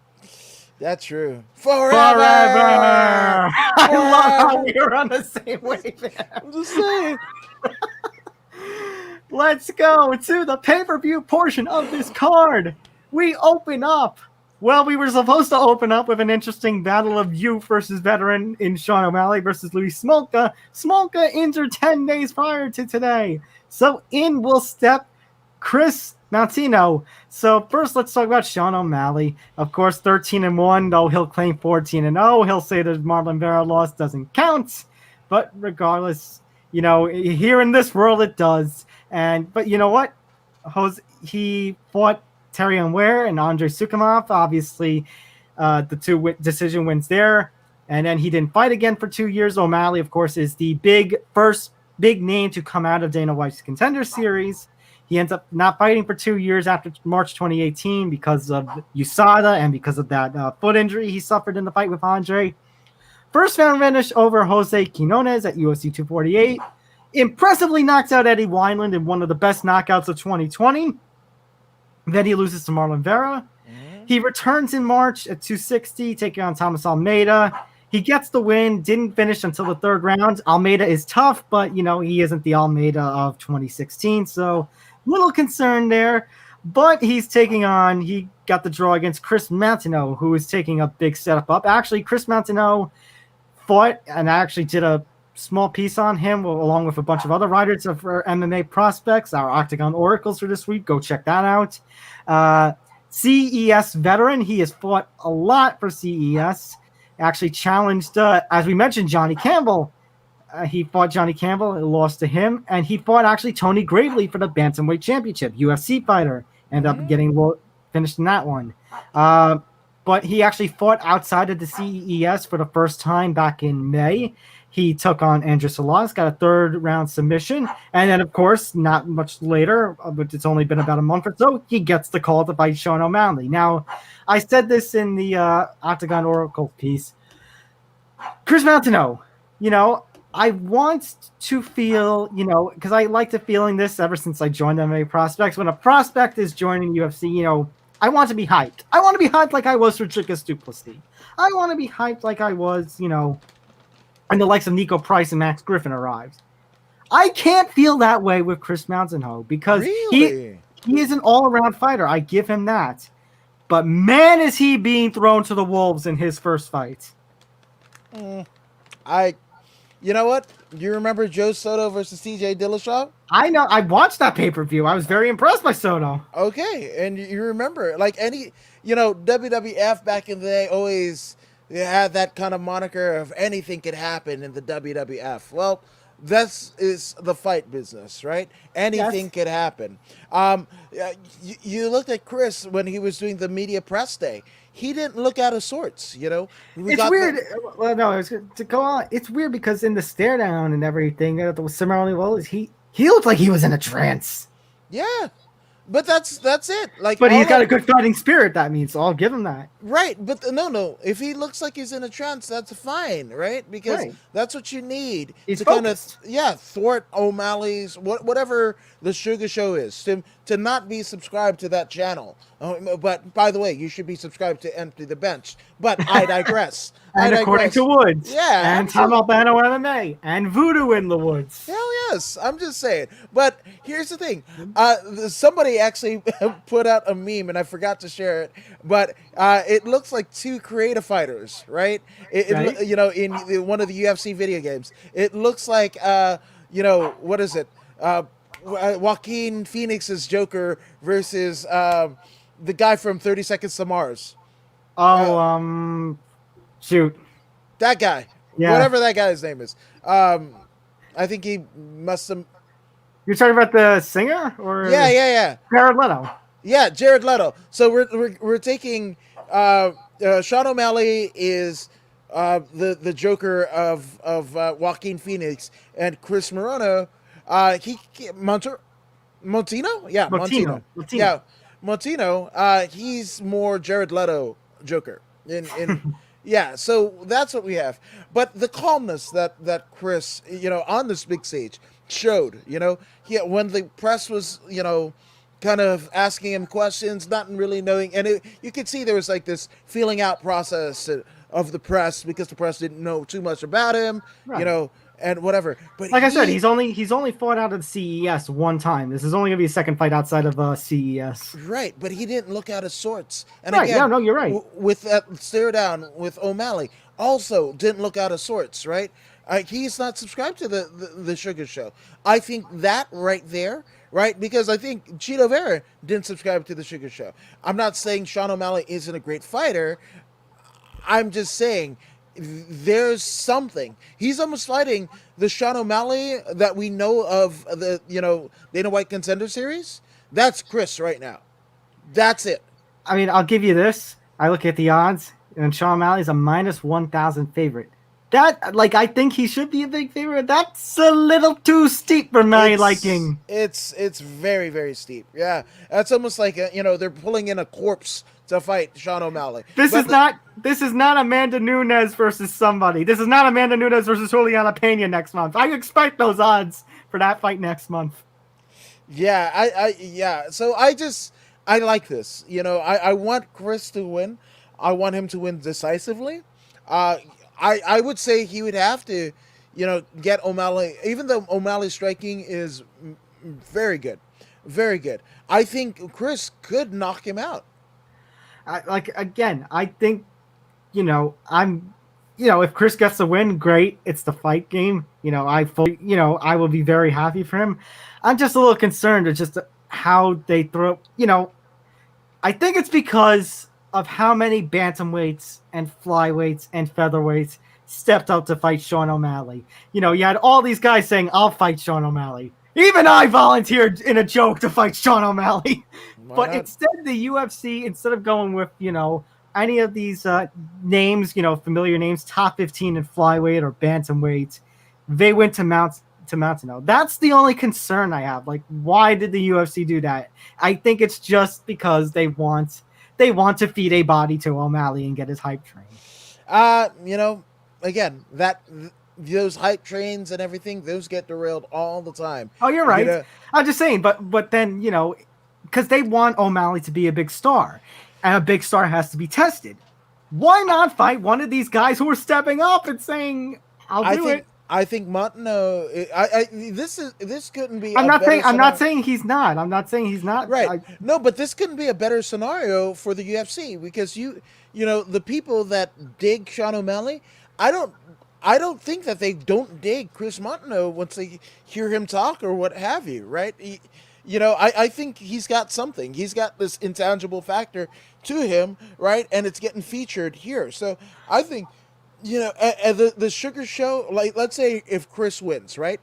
That's true. Forever! I love how we are on the same wave. I'm just saying. Let's go to the pay-per-view portion of this card. We open up. Well, we were supposed to open up with an interesting battle of youth versus veteran in Sean O'Malley versus Louis Smolka. Smolka injured 10 days prior to today. So in will step Kris Moutinho. So first, let's talk about Sean O'Malley. Of course, 13-1, though he'll claim 14-0. He'll say the Marlon Vera loss doesn't count. But regardless, here in this world, it does. But you know what? He fought Terry Ware and Andrei Sukhumov. Obviously, the two decision wins there. And then he didn't fight again for 2 years. O'Malley, of course, is the first big name to come out of Dana White's Contender Series. He ends up not fighting for 2 years after March 2018 because of USADA and because of that foot injury he suffered in the fight with Andre. First round finish over Jose Quinones at UFC 248. Impressively knocks out Eddie Wineland in one of the best knockouts of 2020. Then he loses to Marlon Vera. Mm-hmm. He returns in March at 260, taking on Thomas Almeida. He gets the win, didn't finish until the third round. Almeida is tough, but, he isn't the Almeida of 2016, so little concern there. But he got the draw against Kris Moutinho, who is taking a big step up. Actually, Kris Moutinho fought, and I actually did a small piece on him along with a bunch of other writers of our MMA prospects, our Octagon Oracles for this week. Go check that out. CES veteran. He has fought a lot for CES. Actually challenged, as we mentioned, Johnny Campbell. He fought Johnny Campbell, lost to him, and he fought actually Tony Gravely for the Bantamweight Championship, UFC fighter. Ended up getting finished in that one. But he actually fought outside of the CES for the first time back in May. He took on Andrew Salas, got a third round submission. And then, of course, not much later, but it's only been about a month or so, he gets the call to fight Sean O'Malley. Now, I said this in the Octagon Oracle piece. Kris Moutinho, I want to feel, because I like to feeling this ever since I joined MMA Prospects. When a prospect is joining UFC, I want to be hyped. I want to be hyped like I was for Dricus du Plessis. I want to be hyped like I was, and the likes of Niko Price and Max Griffin arrived. I can't feel that way with Kris Moutinho because he is an all-around fighter. I give him that. But man, is he being thrown to the wolves in his first fight. You know what? You remember Joe Soto versus TJ Dillashaw? I know. I watched that pay-per-view. I was very impressed by Soto. Okay. And you remember, like WWF back in the day always had that kind of moniker of anything could happen in the WWF. Well, this is the fight business, right? Anything could happen. You looked at Kris when he was doing the media press day. He didn't look out of sorts, It's weird. Well, no, to go on. It's weird because in the stare down and everything, the ceremony, he looked like he was in a trance. Yeah. But that's it. But he's got a good fighting spirit. That means, so I'll give him that. Right, but no. If he looks like he's in a trance, that's fine, right? Because that's what you need to focused. kind of thwart O'Malley's whatever the Sugar Show is to not be subscribed to that channel. But by the way, you should be subscribed to Empty the Bench. But I digress. And according to Woods. Yeah. And Tom Albano MMA. And Voodoo in the Woods. Hell yes. I'm just saying. But here's the thing. Somebody actually put out a meme, and I forgot to share it. But it looks like two creative fighters, right? In one of the UFC video games. It looks like, what is it? Joaquin Phoenix's Joker versus the guy from 30 Seconds to Mars. Shoot. That guy, Yeah. whatever that guy's name is. I think he must have. You're talking about the singer, or Yeah. Jared Leto? Yeah, Jared Leto. So we're taking Sean O'Malley is the Joker of Joaquin Phoenix, and Chris Morono. Moutinho? Yeah, Moutinho. Yeah, Moutinho. He's more Jared Leto Joker. In yeah, so that's what we have. But the calmness that Chris, on this big stage showed, when the press was, kind of asking him questions, not really knowing, and you could see there was like this feeling out process of the press because the press didn't know too much about him, Right. And whatever. But Like I said, he's only fought out of the CES one time. This is only gonna be his second fight outside of CES. right, but he didn't look out of sorts. And Right? again, No, you're right. With that stare down with O'Malley, also didn't look out of sorts, right? He's not subscribed to the Sugar Show. I think that right there, right? Because I think Cheeto Vera didn't subscribe to the Sugar Show. I'm not saying Sean O'Malley isn't a great fighter. I'm just saying there's something. He's almost fighting the Sean O'Malley that we know of the Dana White Contender Series. That's Chris right now. That's it. I mean, I'll give you this. I look at the odds, and Sean O'Malley's a -1,000 favorite. That, like, I think he should be a big favorite. That's a little too steep for my liking. It's very, very steep. Yeah, that's almost like they're pulling in a corpse to fight Sean O'Malley. This is not Amanda Nunes versus somebody. This is not Amanda Nunes versus Juliana Pena next month. I expect those odds for that fight next month. Yeah, yeah. So I like this. I want Chris to win. I want him to win decisively. I would say he would have to, get O'Malley, even though O'Malley's striking is very good. Very good. I think Chris could knock him out. I think, if Chris gets the win, great. It's the fight game. I will be very happy for him. I'm just a little concerned with just how they throw, I think it's because of how many bantamweights and flyweights and featherweights stepped up to fight Sean O'Malley. You had all these guys saying, I'll fight Sean O'Malley. Even I volunteered in a joke to fight Sean O'Malley. But instead, the UFC, instead of going with, any of these names, familiar names, top 15 in flyweight or bantamweight, they went to Moutinho. That's the only concern I have. Like, why did the UFC do that? I think it's just because they want to feed a body to O'Malley and get his hype train. Again, those hype trains and everything, those get derailed all the time. Oh, you're right. I'm just saying, but then, because they want O'Malley to be a big star, and a big star has to be tested. Why not fight one of these guys who are stepping up and saying, "I'll do it"? I think Moutinho. This couldn't be. I'm not saying he's not. I'm not saying he's not. Right. No, but this couldn't be a better scenario for the UFC because the people that dig Sean O'Malley, I don't think that they don't dig Chris Moutinho once they hear him talk or what have you. Right. I think he's got something. He's got this intangible factor to him, right? And it's getting featured here. So I think, the Sugar Show, like, let's say if Chris wins, right?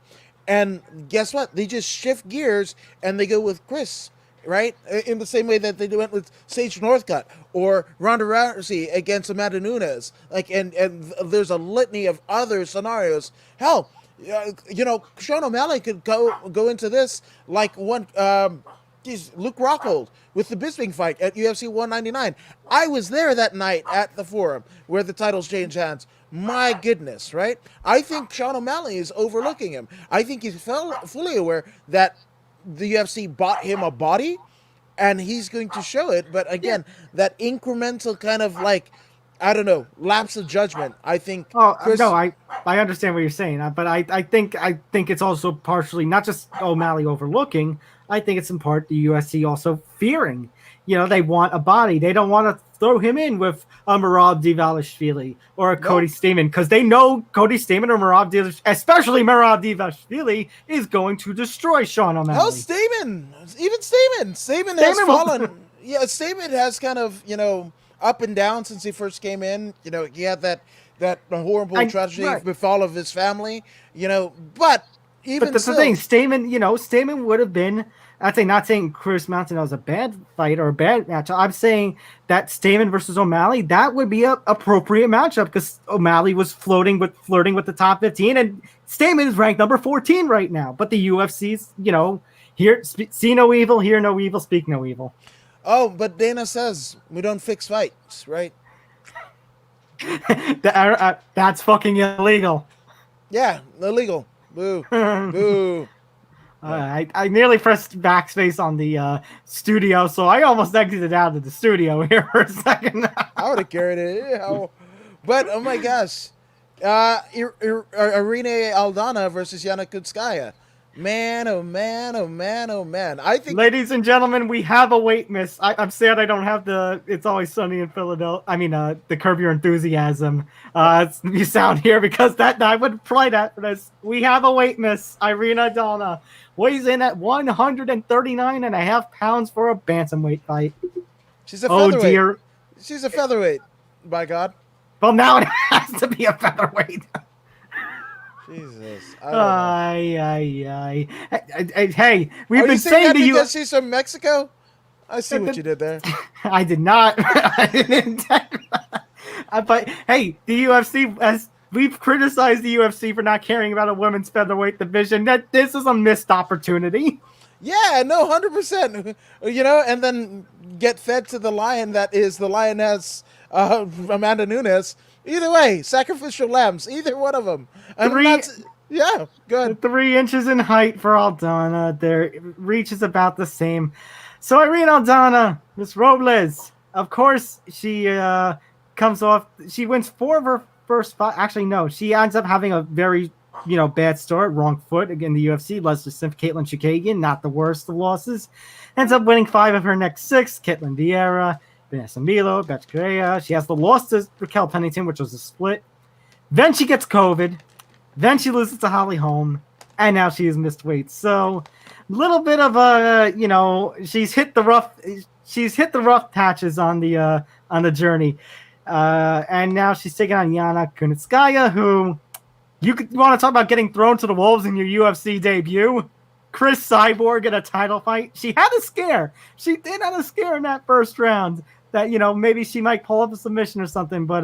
And guess what? They just shift gears and they go with Chris, right? In the same way that they went with Sage Northcutt or Ronda Rousey against Amanda Nunes. Like, and there's a litany of other scenarios. Hell, Sean O'Malley could go into this like Luke Rockhold with the Bisping fight at UFC 199. I was there that night at the Forum where the titles changed hands. My goodness, right? I think Sean O'Malley is overlooking him. I think he's fully aware that the UFC bought him a body, and he's going to show it. But again, that incremental kind of lapse of judgment. I think. Oh no, I understand what you're saying, but I think it's also partially not just O'Malley overlooking. I think it's in part the UFC also fearing. They want a body. They don't want to throw him in with a Merab Dvalishvili or a Cody Nope. Stamen, because they know Cody Stamen or Merab Dvalishvili, especially Merab Dvalishvili, is going to destroy Sean O'Malley. Hell, Stamen, even Stamen has Stamen will- fallen. Yeah, Stamen has kind of, up and down since he first came in. He had that horrible tragedy right. befall of his family. But even But that's still, the thing, Stamen would have been. I'd say, not saying Chris Moutinho was a bad fight or a bad matchup. I'm saying that Stamen versus O'Malley, that would be an appropriate matchup, because O'Malley was flirting with the top 15, and Stamen is ranked number 14 right now. But the UFC's, here see no evil, hear no evil, speak no evil. Oh, but Dana says we don't fix fights, right? That's fucking illegal. Yeah, illegal. Boo. Boo. I nearly pressed backspace on the studio, so I almost exited out of the studio here for a second. I would have carried it. But, oh my gosh. Irene Aldana versus Yana Kunitskaya. Man, oh man, oh man, oh man. I think, ladies and gentlemen, we have a weight miss. I'm sad I don't have the It's Always Sunny in Philadelphia. I mean, the Curb Your Enthusiasm you sound here, because that I would play that for this. We have a weight miss. Irene Aldana weighs in at 139 and a half pounds for a bantamweight fight. she's a featherweight. Oh dear. She's a featherweight, by God. Well, now it has to be a featherweight. Jesus. I don't know. Hey, we've Are been you saying saying that to you. because she's from Mexico? I see what you did there. I did not. I didn't intend that. But hey, the UFC, as we've criticized the UFC for not caring about a women's featherweight division, that this is a missed opportunity. Yeah, no, 100%. And then get fed to the lion that is the lioness, Amanda Nunes. Either way, sacrificial lambs, either one of them. Yeah, good. 3 inches in height for Aldana. Their reach is about the same. So Irene Aldana, Miss Robles, of course, she comes off. She wins 4 of her first 5. Actually, no, she ends up having a very bad start, wrong foot again. The UFC, Leslie Smith, Caitlin Chukagian, not the worst of losses. Ends up winning 5 of her next 6. Ketlin Vieira, Vanessa Milo, Betch Correa. She has the loss to Raquel Pennington, which was a split. Then she gets COVID. Then she loses to Holly Holm, and now she has missed weight. So, a little bit of a she's hit the rough patches on the journey, and now she's taking on Yana Kunitskaya, who you want to talk about getting thrown to the wolves in your UFC debut. Kris Cyborg in a title fight. She had a scare. She did have a scare in that first round that maybe she might pull up a submission or something, but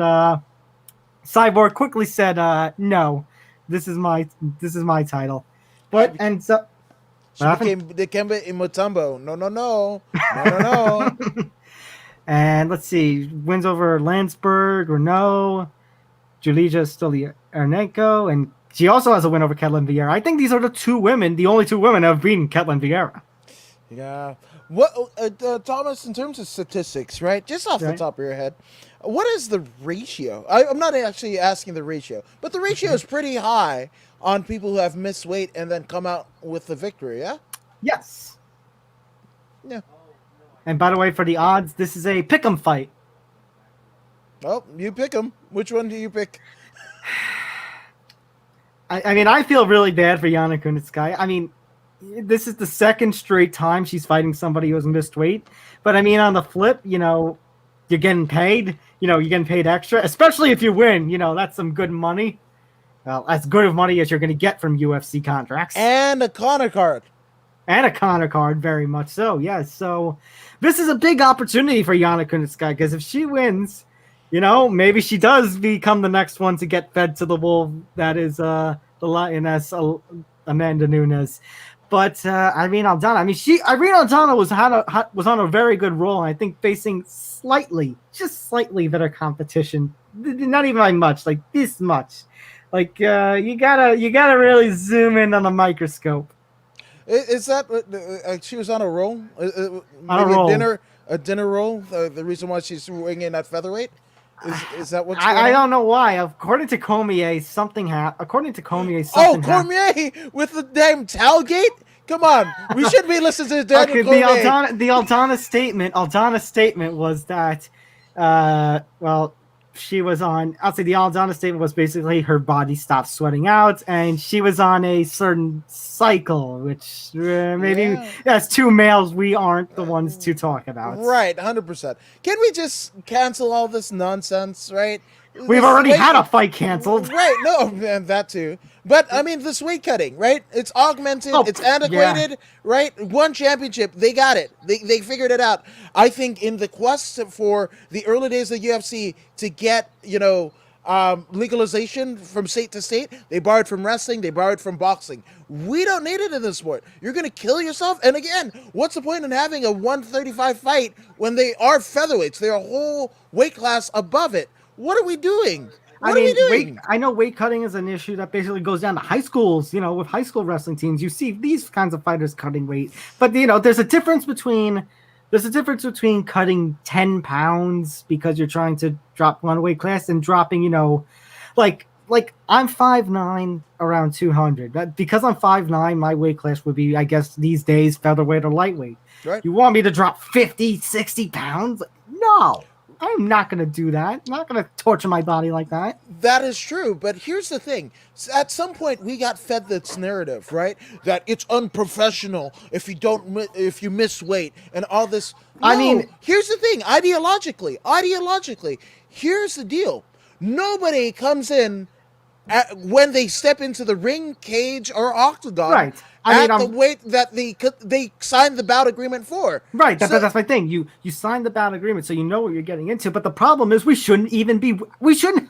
Cyborg quickly said no. This is my title. But and so She became Dikembe Mutombo. No. And let's see, wins over Landsberg, Renault, Julija Stoliarchenko, and she also has a win over Ketlin Vieira. I think these are the only 2 women who have beaten Ketlin Vieira. Yeah. What, Thomas, in terms of statistics, right? Just off the top of your head, what is the ratio? I'm not actually asking the ratio, but the ratio is pretty high on people who have missed weight and then come out with the victory, yeah? Yes. Yeah. And by the way, for the odds, this is a pick'em fight. Oh, you pick them. Which one do you pick? I mean, I feel really bad for Yana Kunitskaya. I mean, this is the second straight time she's fighting somebody who has missed weight. But I mean, on the flip, you're getting paid. You're getting paid extra, especially if you win. That's some good money. Well, as good of money as you're going to get from UFC contracts. And a Connor card. And a Connor card, very much so. Yeah, so this is a big opportunity for Yana Kunitskaya, because if she wins, maybe she does become the next one to get fed to the wolf. That is the lioness, Amanda Nunes. But Irene Aldana was on a very good roll, and I think facing just slightly better competition. Not even by much, like this much. Like you gotta really zoom in on the microscope. Is that she was on a roll? On a roll. A dinner roll. The reason why she's swinging at featherweight. Is that what's I don't know why. According to Cormier, something happened. Oh, Cormier with the damn tailgate? Come on, we should be listening to Daniel Cormier. The Aldana statement was that Well, she was on. I'll say the Aldana statement was basically her body stopped sweating out, and she was on a certain cycle, which maybe as two males, we aren't the ones to talk about. Right, 100%. Can we just cancel all this nonsense, right? We've already had a fight canceled. Right, no, man, that too. But, I mean, this weight cutting, right? It's augmented, it's antiquated, right? One championship, they got it. They figured it out. I think in the quest for the early days of the UFC to get, legalization from state to state, they borrowed from wrestling, they borrowed from boxing. We don't need it in this sport. You're going to kill yourself. And again, what's the point in having a 135 fight when they are featherweights? They're a whole weight class above it. What are we doing? What are we doing? I know weight cutting is an issue that basically goes down to high schools. With high school wrestling teams, you see these kinds of fighters cutting weight. But there's a difference between cutting 10 pounds because you're trying to drop one weight class and dropping, like I'm 5'9", around 200. Because I'm 5'9", my weight class would be, I guess, these days featherweight or lightweight. Right. You want me to drop 50, 60 pounds? No. I'm not going to do that. I'm not going to torture my body like that. That is true, but here's the thing. At some point, we got fed this narrative, right? That it's unprofessional if you miss weight and all this. No, here's the thing. Ideologically, here's the deal. Nobody comes in when they step into the ring, cage, or octagon. Right. The weight that they signed the bout agreement for. Right, that's my thing. You signed the bout agreement, so you know what you're getting into. But the problem is, we shouldn't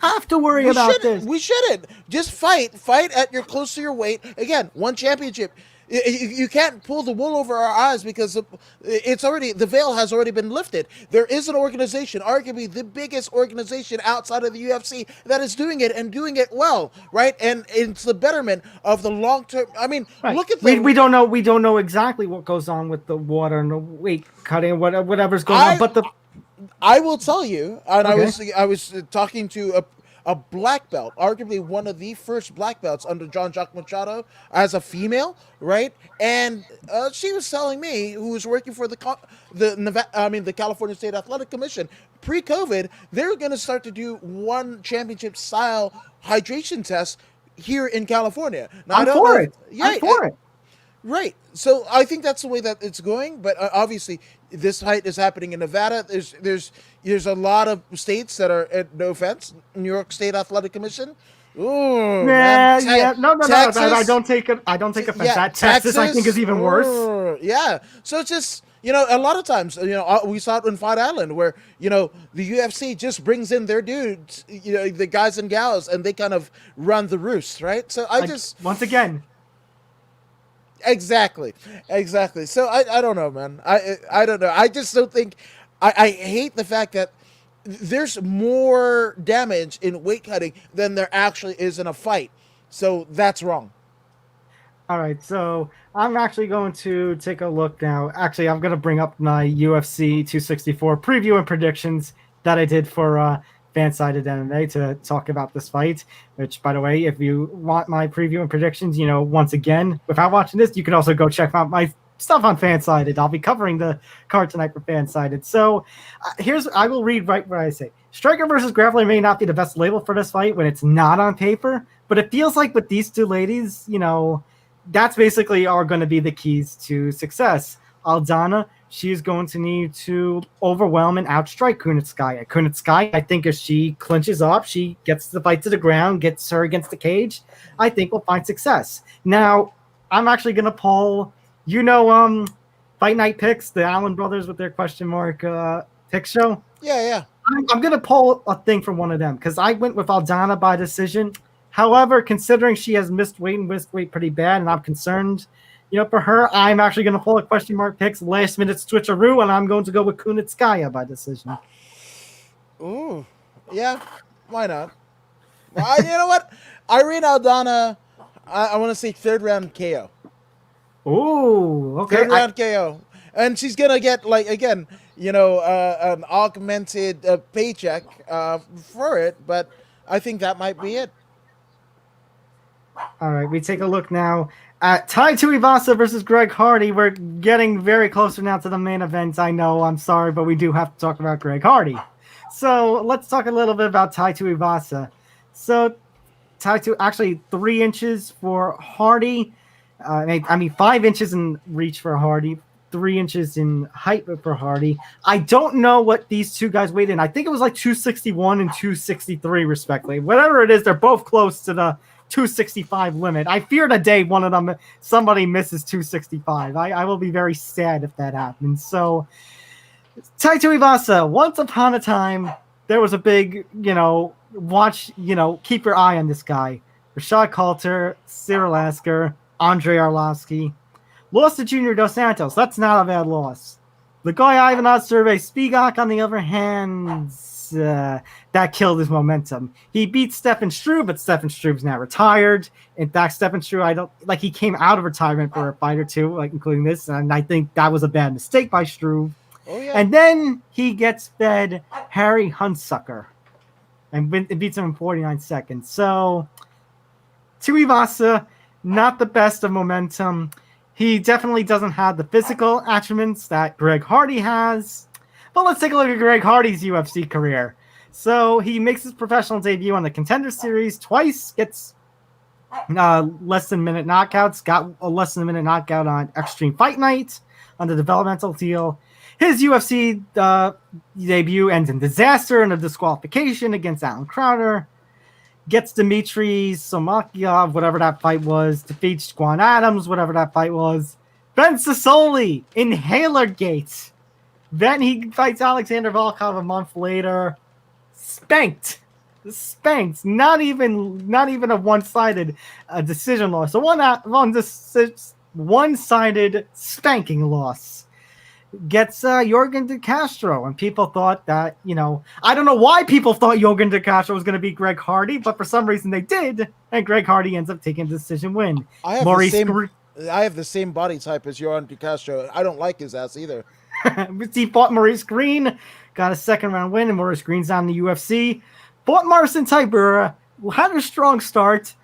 have to worry about this. We shouldn't. Just fight at your close to your weight. Again, one championship. You can't pull the wool over our eyes because the veil has already been lifted. There is an organization, arguably the biggest organization outside of the UFC, that is doing it and doing it well, right? And it's the betterment of the long term. I mean, right. Look at we don't know exactly what goes on with the water and the weight cutting, whatever's going on. But I will tell you, and okay. I was talking to a black belt, arguably one of the first black belts under Jean-Jacques Machado as a female, right? And she was telling me, who was working for the California State Athletic Commission, pre-COVID, they're going to start to do one championship style hydration test here in California. Now, I'm for it. Right. So I think that's the way that it's going. But obviously, this fight is happening in Nevada. There's a lot of states that are, no offense, New York State Athletic Commission. Ooh, No. Texas, I don't take it. I don't take offense. Yeah, Texas, I think, is even worse. Yeah. So it's just, a lot of times, we saw it in Fight Island where, the UFC just brings in their dudes, the guys and gals, and they kind of run the roost, right? So once again. Exactly. So I don't know, man. I don't know. I just don't think. I hate the fact that there's more damage in weight cutting than there actually is in a fight. So that's wrong. All right, so I'm actually going to take a look now. Actually, I'm going to bring up my UFC 264 preview and predictions that I did for Fansided MMA to talk about this fight, which, by the way, if you want my preview and predictions, once again, without watching this, you can also go check out my stuff on Fansided. I'll be covering the card tonight for Fansided. So I will read right where I say. Striker versus Grappler may not be the best label for this fight when it's not on paper, but it feels like with these two ladies, that's basically are going to be the keys to success. Aldana, she's going to need to overwhelm and outstrike Kunitskaya. Kunitskaya, I think if she clinches up, she gets the fight to the ground, gets her against the cage, I think we'll find success. Now, I'm actually going to pull, Fight Night picks, the Allen brothers with their question mark pick show. Yeah. I'm going to pull a thing from one of them because I went with Aldana by decision. However, considering she has missed weight pretty bad, and I'm concerned, for her, I'm actually going to pull a question mark picks, last minute switcheroo, and I'm going to go with Kunitskaya by decision. Ooh, yeah, why not? Well, you know what? Irene Aldana, I want to say third round KO. Ooh, okay. Third round KO. And she's going to get, an augmented paycheck for it, but I think that might be it. All right, we take a look now at Tuivasa versus Greg Hardy. We're getting very closer now to the main event. I know, I'm sorry, but we do have to talk about Greg Hardy. So let's talk a little bit about Tai Tuivasa. So Tai actually 3 inches for Hardy. I mean 5 inches in reach for Hardy, 3 inches in height for Hardy. I don't know what these two guys weighed in. I think it was like 261 and 263 respectively. Whatever it is, they're both close to the 265 limit. I fear the day one of them, somebody misses 265. I will be very sad if that happens. So Tai Tuivasa, once upon a time, there was a big, keep your eye on this guy. Rashad Coulter, Cyril Asker, Andrei Arlovsky. Lost to Junior Dos Santos. That's not a bad loss. The guy Ivanov survey Spivak, on the other hand, that killed his momentum. He beat Stefan Struve, but Stefan Struve's now retired. In fact, Stefan Struve, he came out of retirement for a fight or two, including this, and I think that was a bad mistake by Struve. Oh, yeah. And then he gets fed Harry Hunsucker and beats him in 49 seconds. So, Tuivasa, not the best of momentum. He definitely doesn't have the physical attributes that Greg Hardy has. But let's take a look at Greg Hardy's UFC career. So, he makes his professional debut on the Contender Series twice, gets less than a minute knockouts, got a less than a minute knockout on Extreme Fight Night on the developmental deal. His UFC debut ends in disaster and a disqualification against Alan Crowder. Gets Dmitry Somakov, whatever that fight was. Defeats Juan Adams, whatever that fight was. Ben Sassoli, Inhalergate. Then he fights Alexander Volkov a month later. Spanked. Not even a one-sided decision loss. So one-sided spanking loss. Gets Yorgan De Castro, and people thought that, I don't know why people thought Yorgan De Castro was going to beat Greg Hardy, but for some reason they did, and Greg Hardy ends up taking a decision win. I have the same body type as Yorgan De Castro. I don't like his ass either. He fought Maurice Green, got a second round win, and Maurice Green's on the UFC. Fought Marcin Tybura, had a strong start,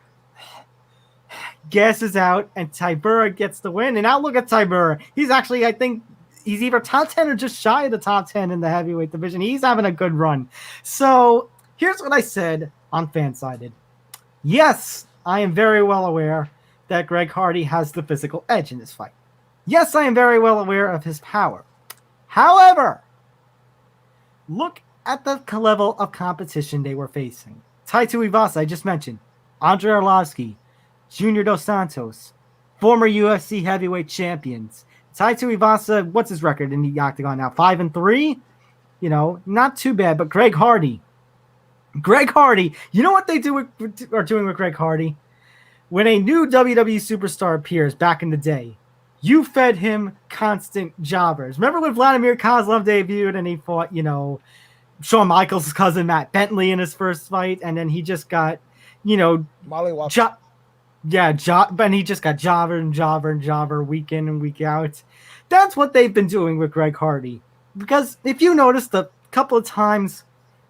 gasses out, and Tybura gets the win. And now look at Tybura. He's actually, I think, he's either top 10 or just shy of the top 10 in the heavyweight division. He's having a good run. So here's what I said on Fansided. Yes, I am very well aware that Greg Hardy has the physical edge in this fight. Yes, I am very well aware of his power. However, look at the level of competition they were facing. Tai Tuivasa, I just mentioned. Andrei Arlovsky, Junior Dos Santos, former UFC heavyweight champions. Tai Tuivasa, what's his record in the octagon now? 5-3? Not too bad. But Greg Hardy, you know what they are doing with Greg Hardy? When a new WWE superstar appears back in the day, you fed him constant jobbers. Remember when Vladimir Kozlov debuted and he fought, Shawn Michaels' cousin Matt Bentley in his first fight, and then he just got, Mollywop. and he just got jobber week in and week out. That's what they've been doing with Greg Hardy. Because if you notice the couple of times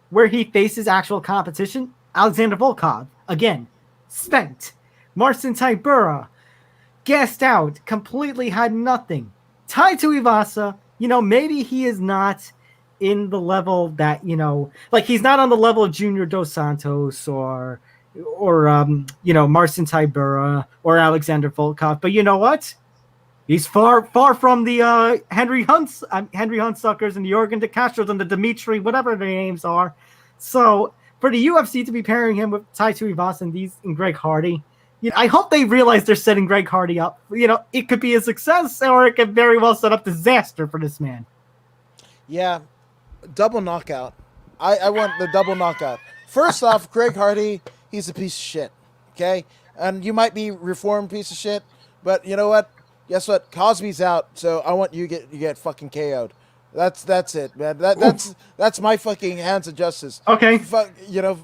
where he faces actual competition, Alexander Volkov, again, spent. Marcin Tybura, gassed out, completely had nothing. Tai Tuivasa, maybe he is not in the level that, he's not on the level of Junior Dos Santos or Marcin Tybura or Alexander Volkov. But you know what? He's far from the Henry Huntsuckers and the Yorgan De Castros and the Dimitri, whatever their names are. So for the UFC to be pairing him with Tai Tuivasa and Greg Hardy, I hope they realize they're setting Greg Hardy up. It could be a success or it could very well set up disaster for this man. Yeah, double knockout. I want the double knockout. First off, Greg Hardy, he's a piece of shit, okay? And you might be reformed piece of shit, but you know what? Guess what? Cosby's out, so I want you get fucking KO'd. That's it, man. That's my fucking hands of justice. Okay. Fuck the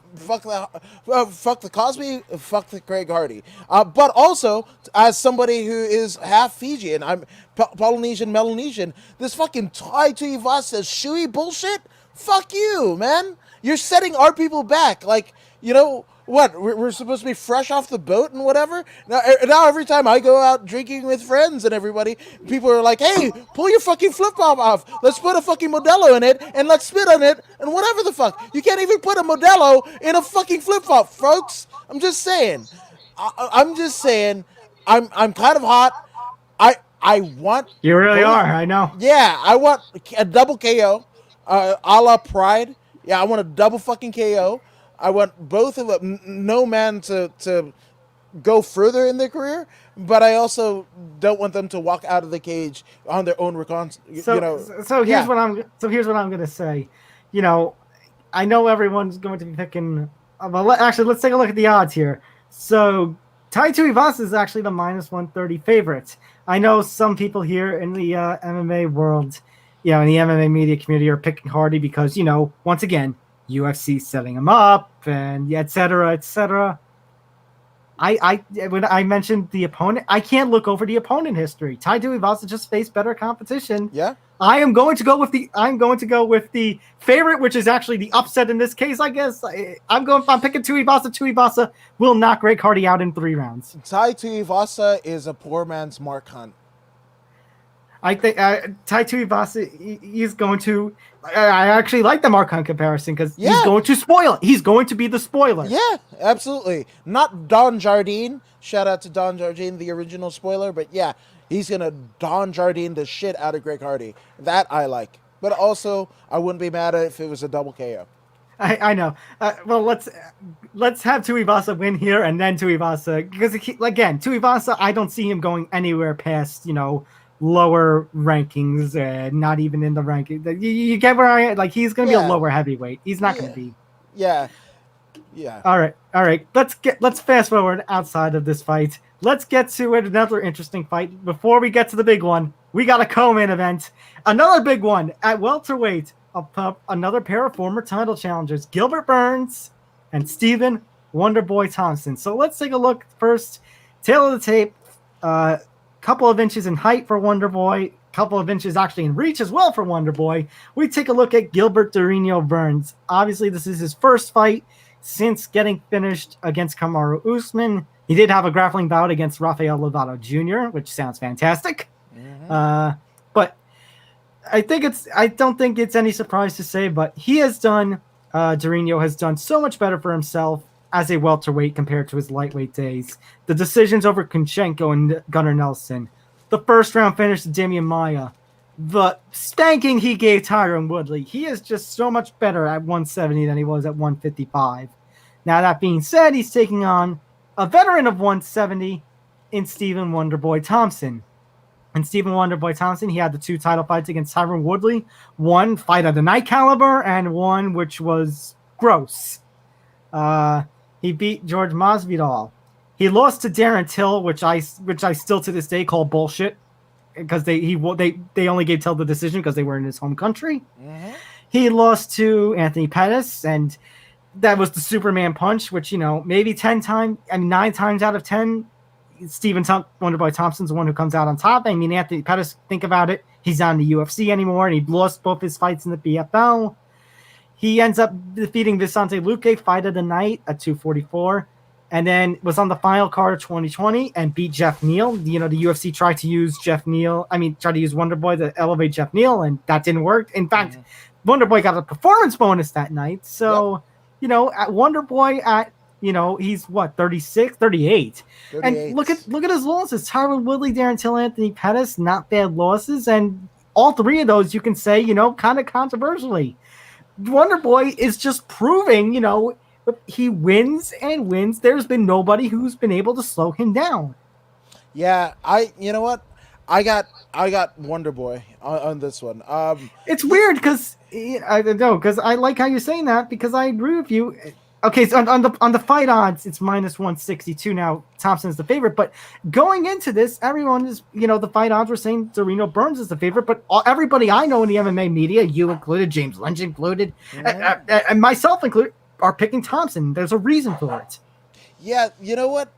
Cosby, fuck the Greg Hardy. But also, as somebody who is half Fijian, I'm Polynesian, Melanesian. This fucking Tai Tuivasa shui bullshit. Fuck you, man. You're setting our people back. What? We're supposed to be fresh off the boat and whatever? Now every time I go out drinking with friends and everybody, people are like, hey, pull your fucking flip-flop off. Let's put a fucking Modelo in it and let's spit on it and whatever the fuck. You can't even put a Modelo in a fucking flip-flop, folks. I'm just saying. I'm just saying. I'm kind of hot. I want. You really are. I know. Yeah, I want a double KO, a la Pride. Yeah, I want a double fucking KO. I want both of them. No man to go further in their career, but I also don't want them to walk out of the cage on their own So here's what I'm gonna say. You know, I know everyone's going to be picking. Well, actually, let's take a look at the odds here. So Tai Tuivasa is actually the -130 favorite. I know some people here in the MMA world, in the MMA media community, are picking Hardy because, once again, UFC setting him up and et cetera, et cetera. When I mentioned the opponent, I can't look over the opponent history. Tai Tuivasa just faced better competition. Yeah. I'm going to go with the favorite, which is actually the upset in this case, I guess. I'm picking Tuivasa. Tuivasa will knock Greg Hardy out in 3 rounds. Tai Tuivasa is a poor man's Mark Hunt. I think Tai Tuivasa, he's going to. I actually like the Mark Hunt comparison because he's going to spoil it. He's going to be the spoiler. Yeah, absolutely. Not Don Jardine. Shout out to Don Jardine, the original spoiler. But yeah, he's going to Don Jardine the shit out of Greg Hardy. That I like. But also, I wouldn't be mad at it if it was a double KO. I know. Well, let's have Tuivasa win here and then Tuivasa. Because, again, Tuivasa, I don't see him going anywhere past, lower rankings, not even in the ranking. You get where I am? Like, he's going to be a lower heavyweight. He's not going to be. Yeah. All right. Let's fast forward outside of this fight. Let's get to another interesting fight. Before we get to the big one, we got a co-main event. Another big one at welterweight. Another pair of former title challengers, Gilbert Burns and Stephen Wonderboy Thompson. So let's take a look first. Tail of the tape. Couple of inches in height for Wonderboy, couple of inches actually in reach as well for Wonderboy. We take a look at Gilbert Durinho Burns. Obviously, this is his first fight since getting finished against Kamaru Usman. He did have a grappling bout against Rafael Lovato Jr., which sounds fantastic. Mm-hmm. But I don't think it's any surprise to say, but Durinho has done so much better for himself as a welterweight compared to his lightweight days. The decisions over Kunchenko and Gunnar Nelson, the first round finish to Damian Maia, the spanking he gave Tyron Woodley. He is just so much better at 170 than he was at 155. Now, that being said, he's taking on a veteran of 170 in Stephen Wonderboy Thompson. And Stephen Wonderboy Thompson, he had the 2 title fights against Tyron Woodley, one fight of the night caliber and one which was gross. He beat George Masvidal. He lost to Darren Till, which I still to this day call bullshit, because they only gave Till the decision because they were in his home country. Mm-hmm. He lost to Anthony Pettis, and that was the Superman punch, which maybe 9 times out of 10, Stephen Wonderboy Thompson's the one who comes out on top. I mean, Anthony Pettis, think about it, he's not in the UFC anymore, and he lost both his fights in the PFL. He ends up defeating Vicente Luque, fight of the night at 244, and then was on the final card of 2020 and beat Jeff Neal. The UFC tried to use Wonderboy to elevate Jeff Neal, and that didn't work. In fact, Wonderboy got a performance bonus that night. So, at Wonderboy he's 36, 38. And look at his losses. Tyron Woodley, Darren Till, Anthony Pettis, not bad losses. And all 3 of those you can say, kind of controversially. Wonderboy is just proving, he wins and wins. There's been nobody who's been able to slow him down. Yeah, you know what? I got Wonderboy on this one. It's weird because I like how you're saying that, because I agree with you. Okay, so on the fight odds, it's -162 now. Thompson's the favorite, but going into this, everyone is, the fight odds were saying Durinho Burns is the favorite, but everybody I know in the MMA media, you included, James Lynch included, and myself included, are picking Thompson. There's a reason for it. Yeah, you know what?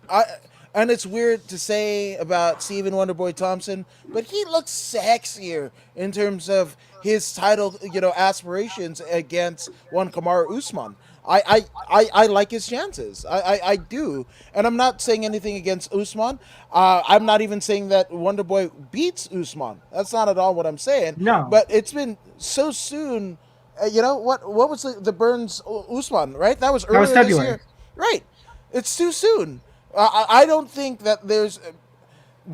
And it's weird to say about Stephen Wonderboy Thompson, but he looks sexier in terms of his title, aspirations against one Kamaru Usman. I like his chances. I do. And I'm not saying anything against Usman. I'm not even saying that Wonderboy beats Usman. That's not at all what I'm saying. No. But it's been so soon. What was the Burns Usman, right? That was earlier this February. year. Right. It's too soon. I don't think that there's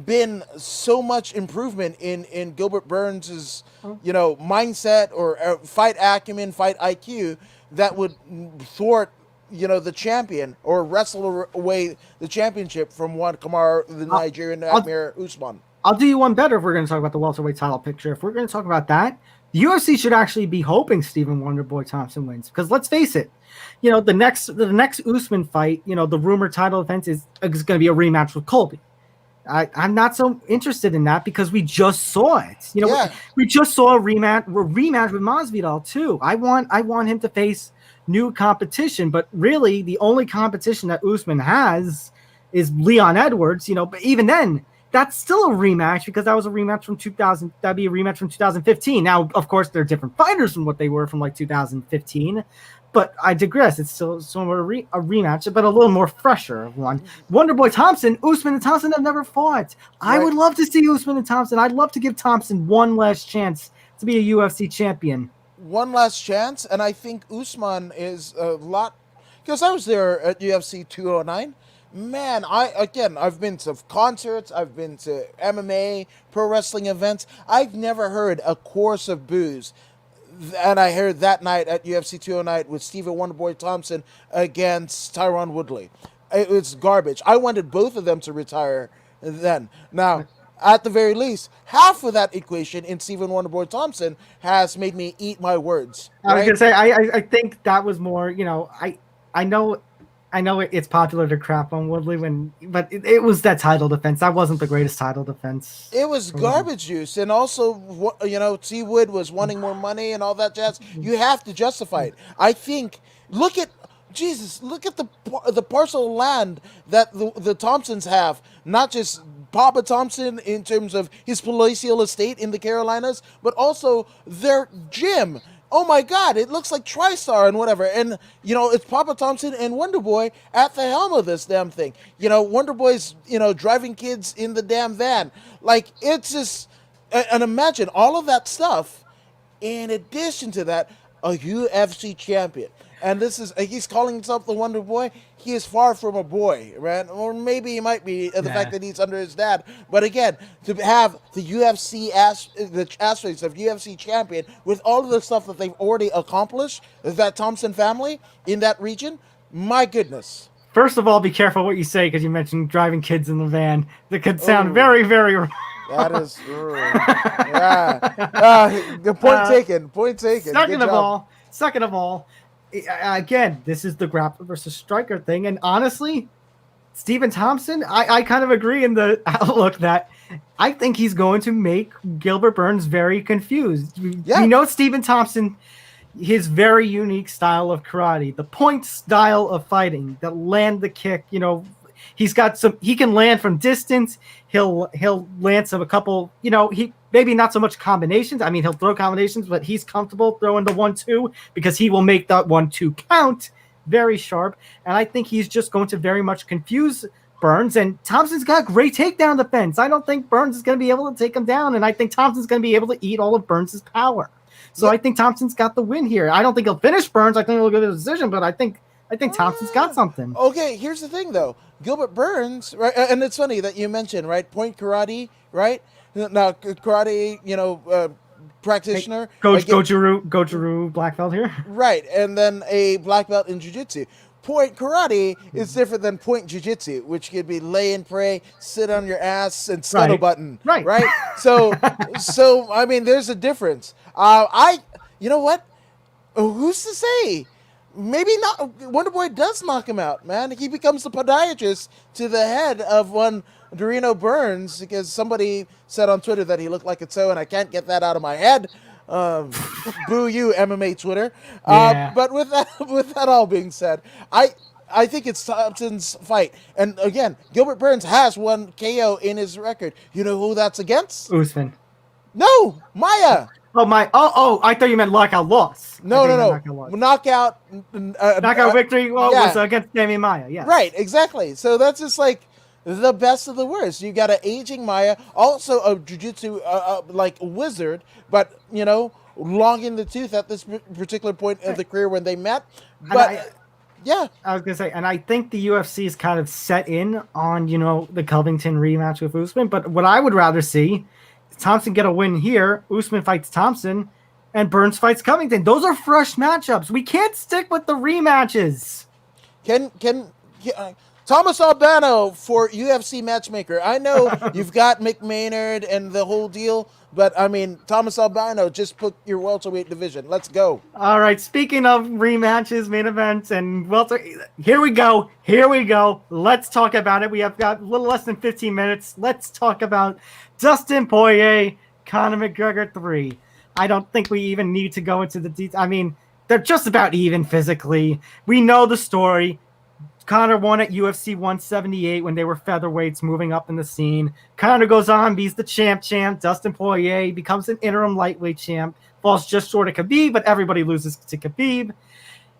been so much improvement in Gilbert Burns' mindset or fight acumen, fight IQ that would thwart the champion or wrestle away the championship from one Kamar, the Nigerian Amir Usman. I'll do you one better if we're going to talk about the welterweight title picture. If we're going to talk about that, the UFC should actually be hoping Stephen Wonderboy Thompson wins, because let's face it, the next Usman fight, the rumored title defense is going to be a rematch with Colby. I'm not so interested in that because we just saw it. We just saw a rematch with Masvidal too. I want him to face new competition, but really the only competition that Usman has is Leon Edwards. But even then, that's still a rematch because that was a rematch from 2000. That'd be a rematch from 2015. Now, of course, they're different fighters from what they were from like 2015. But I digress. It's still somewhat a rematch, but a little more fresher one. Wonderboy Thompson, Usman and Thompson have never fought. I would love to see Usman and Thompson. I'd love to give Thompson one last chance to be a UFC champion. One last chance, and I think Usman is a lot, because I was there at UFC 209. Man, I've been to concerts, I've been to MMA, pro wrestling events. I've never heard a chorus of boos. And I heard that night at UFC 209 with Stephen Wonderboy Thompson against Tyron Woodley. It was garbage. I wanted both of them to retire then. Now, at the very least, half of that equation in Stephen Wonderboy Thompson has made me eat my words. Right? I was going to say, I think that was more, I know it's popular to crap on Woodley, but it was that title defense. That wasn't the greatest title defense. It was garbage juice, and also, T. Wood was wanting more money and all that jazz. You have to justify it. I think. Look at the parcel of land that the Thompsons have. Not just Papa Thompson in terms of his palatial estate in the Carolinas, but also their gym. Oh my God, it looks like TriStar and whatever. And, it's Papa Thompson and Wonderboy at the helm of this damn thing. Wonderboy's, driving kids in the damn van. Like, it's just, and imagine all of that stuff. In addition to that, a UFC champion. And he's calling himself the Wonder Boy. He is far from a boy, right? Or maybe he might be the fact that he's under his dad. But again, to have the UFC the aspects of UFC champion with all of the stuff that they've already accomplished, that Thompson family in that region, my goodness. First of all, be careful what you say because you mentioned driving kids in the van. That could sound very, very wrong. That is, the point taken. Point taken. Second of all, again, this is the grappler versus striker thing, and honestly, Stephen Thompson, I kind of agree in the outlook that I think he's going to make Gilbert Burns very confused. Yeah. We know Stephen Thompson, his very unique style of karate, the point style of fighting, the land the kick, he can land from distance. He'll land a couple, he maybe not so much combinations. I mean, he'll throw combinations, but he's comfortable throwing the 1-2 because he will make that 1-2 count very sharp. And I think he's just going to very much confuse Burns. And Thompson's got great takedown defense. I don't think Burns is going to be able to take him down. And I think Thompson's going to be able to eat all of Burns' power. So I think Thompson's got the win here. I don't think he'll finish Burns. I think he'll go to the decision, but I think Thompson's got something. Okay, here's the thing, though. Gilbert Burns, right? And it's funny that you mentioned, right? Point karate, right? Now, karate, practitioner. Goju black belt here. Right, and then a black belt in jiu-jitsu. Point karate is different than point jiu-jitsu, which could be lay and pray, sit on your ass, and scuttle button. Right. So I mean, there's a difference. You know what? Who's to say? Maybe not. Wonderboy does knock him out, man. He becomes the podiatrist to the head of one Dorino Burns because somebody said on Twitter that he looked like a toe, and I can't get that out of my head. Boo you, MMA Twitter. But with that all being said, I think it's Thompson's fight. And again, Gilbert Burns has one KO in his record. You know who that's against? Usman. No, Maia. I thought you meant knockout loss. No. Knockout. Knockout victory was against Damian Maia, yes. Right, exactly. So that's just like the best of the worst. You got an aging Maia, also a jiu-jitsu like wizard, but, long in the tooth at this particular point of the career when they met. But yeah. I was going to say, and I think the UFC is kind of set in on, the Covington rematch with Usman, but what I would rather see is Thompson get a win here, Usman fights Thompson, and Burns fights Covington. Those are fresh matchups. We can't stick with the rematches. Can Thomas Albano for UFC matchmaker? I know you've got McMaynard and the whole deal, but I mean, Thomas Albano, just put your welterweight division. Let's go. All right. Speaking of rematches, main events, and here we go. Let's talk about it. We have got a little less than 15 minutes. Let's talk about Dustin Poirier, Conor McGregor 3. I don't think we even need to go into the details. I mean, they're just about even physically. We know the story. Conor won at UFC 178 when they were featherweights moving up in the scene. Conor goes on, beats the champ. Dustin Poirier becomes an interim lightweight champ. Falls just short of Khabib, but everybody loses to Khabib.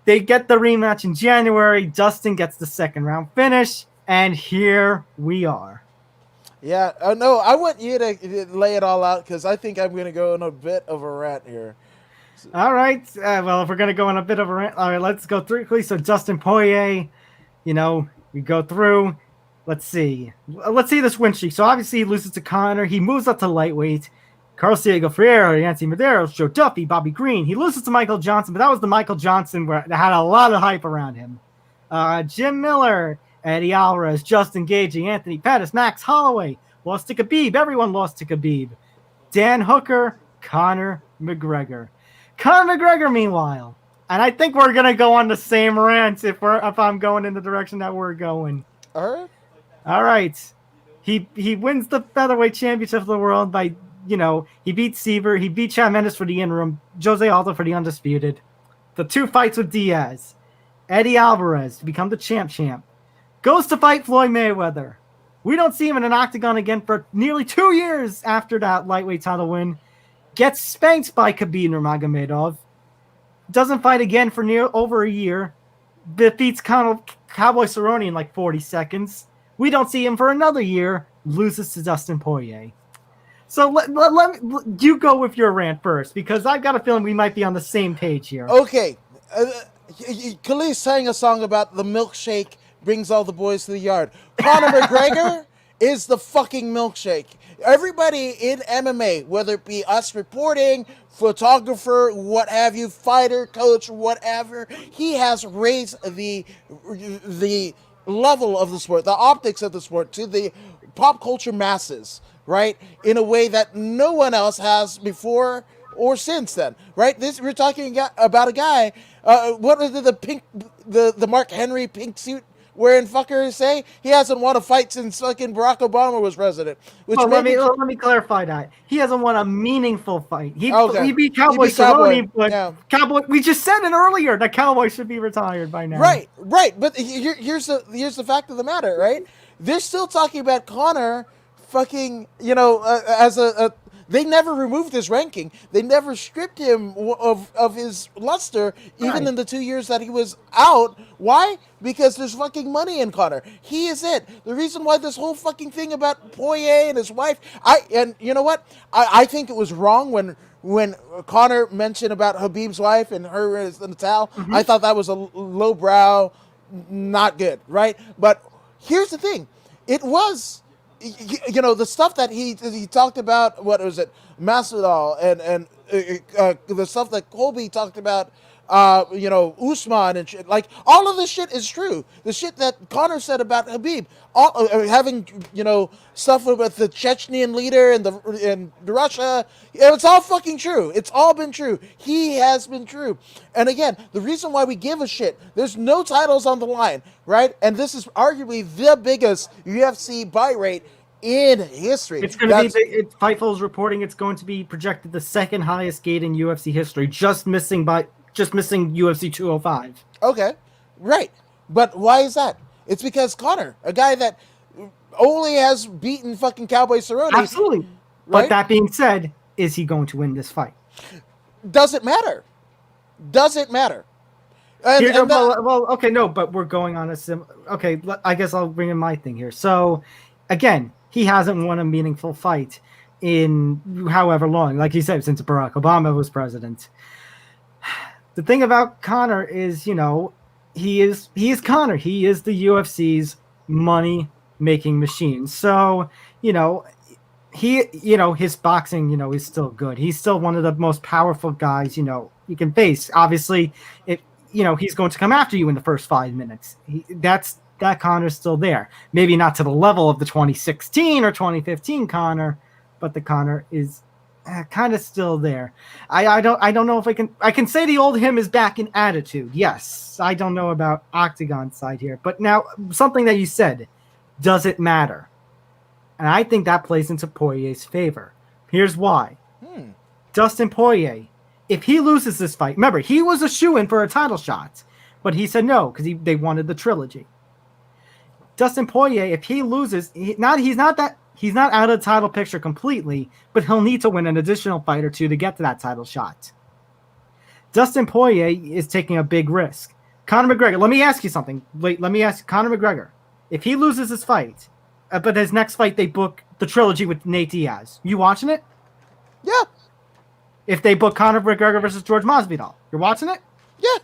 They get the rematch in January. Dustin gets the second round finish, and here we are. Yeah, no, I want you to lay it all out because I think I'm going to go on a bit of a rant here. All right. Well, if we're going to go on a bit of a rant, all right, let's go through quickly. So Dustin Poirier, we go through. Let's see this win streak. So obviously he loses to Conor. He moves up to lightweight. Carlos Diego Ferreira, Yancy Medeiros, Joe Duffy, Bobby Green. He loses to Michael Johnson, but that was the Michael Johnson where that had a lot of hype around him. Jim Miller, Eddie Alvarez, Justin Gagey, Anthony Pettis, Max Holloway. Lost to Khabib. Everyone lost to Khabib. Dan Hooker, Conor McGregor. Conor McGregor, meanwhile. And I think we're going to go on the same rant if I'm going in the direction that we're going. All right. He wins the featherweight championship of the world by, he beat Seaver. He beat Chad Mendes for the interim. Jose Aldo for the undisputed. The 2 fights with Diaz. Eddie Alvarez to become the champ. Goes to fight Floyd Mayweather. We don't see him in an octagon again for nearly 2 years after that lightweight title win. Gets spanked by Khabib Nurmagomedov. Doesn't fight again for over a year. Defeats Cowboy Cerrone in like 40 seconds. We don't see him for another year. Loses to Dustin Poirier. So let you go with your rant first, because I've got a feeling we might be on the same page here. Okay. Khalid sang a song about the milkshake brings all the boys to the yard. Conor McGregor is the fucking milkshake. Everybody in MMA, whether it be us reporting, photographer, what have you, fighter, coach, whatever, he has raised the level of the sport, the optics of the sport to the pop culture masses, right? In a way that no one else has before or since then, right? We're talking about a guy. What was the Mark Henry pink suit wearing fucker say? He hasn't won a fight since fucking Barack Obama was president. Let me clarify that. He hasn't won a meanuful fight. He beat Cowboy Cerrone, but Cowboy. We just said it earlier that Cowboy should be retired by now. Right. But here's the fact of the matter, right? They're still talking about Conor fucking, as a they never removed his ranking. They never stripped him of his luster, even in the 2 years that he was out. Why? Because there's fucking money in Conor. He is it. The reason why this whole fucking thing about Poirier and his wife, and you know what? I think it was wrong when Conor mentioned about Khabib's wife and her as Natal. Mm-hmm. I thought that was a lowbrow, not good, right? But here's the thing. It was... the stuff that he talked about, what was it, Masvidal, and the stuff that Colby talked about, Usman and shit. Like, all of this shit is true. The shit that Conor said about Khabib, having, stuff with the Chechenian leader and the Russia, it's all fucking true. It's all been true. He has been true. And again, the reason why we give a shit, there's no titles on the line, right? And this is arguably the biggest UFC buy rate in history. It's going to be Fightful's reporting. It's going to be projected the second highest gate in UFC history, just missing UFC 205. Okay, right. But why is that? It's because Conor, a guy that only has beaten fucking Cowboy Cerrone. Absolutely. Right? But that being said, is he going to win this fight? Doesn't matter. Doesn't matter. Okay, no, but we're going on a okay, I guess I'll bring in my thing here. So, again, he hasn't won a meaningful fight in however long, like you said, since Barack Obama was president. The thing about Conor is, he is Conor. He is the UFC's money making machine. So, his boxing, is still good. He's still one of the most powerful guys, you can face. Obviously, he's going to come after you in the first 5 minutes. That Conor's still there. Maybe not to the level of the 2016 or 2015 Conor, but the Conor is kind of still there. I don't know if I can say the old him is back in attitude. Yes, I don't know about Octagon side here, but now something that you said, does it matter? And I think that plays into Poirier's favor. Here's why. Dustin Poirier, if he loses this fight, remember, he was a shoo-in for a title shot, but he said no because they wanted the trilogy. Dustin Poirier, if he loses, he's not out of the title picture completely, but he'll need to win an additional fight or two to get to that title shot. Dustin Poirier is taking a big risk. Conor McGregor, let me ask you something. Wait, let me ask Conor McGregor. If he loses this fight, but his next fight they book the trilogy with Nate Diaz, you watching it? Yeah. If they book Conor McGregor versus George Masvidal, you're watching it? Yeah.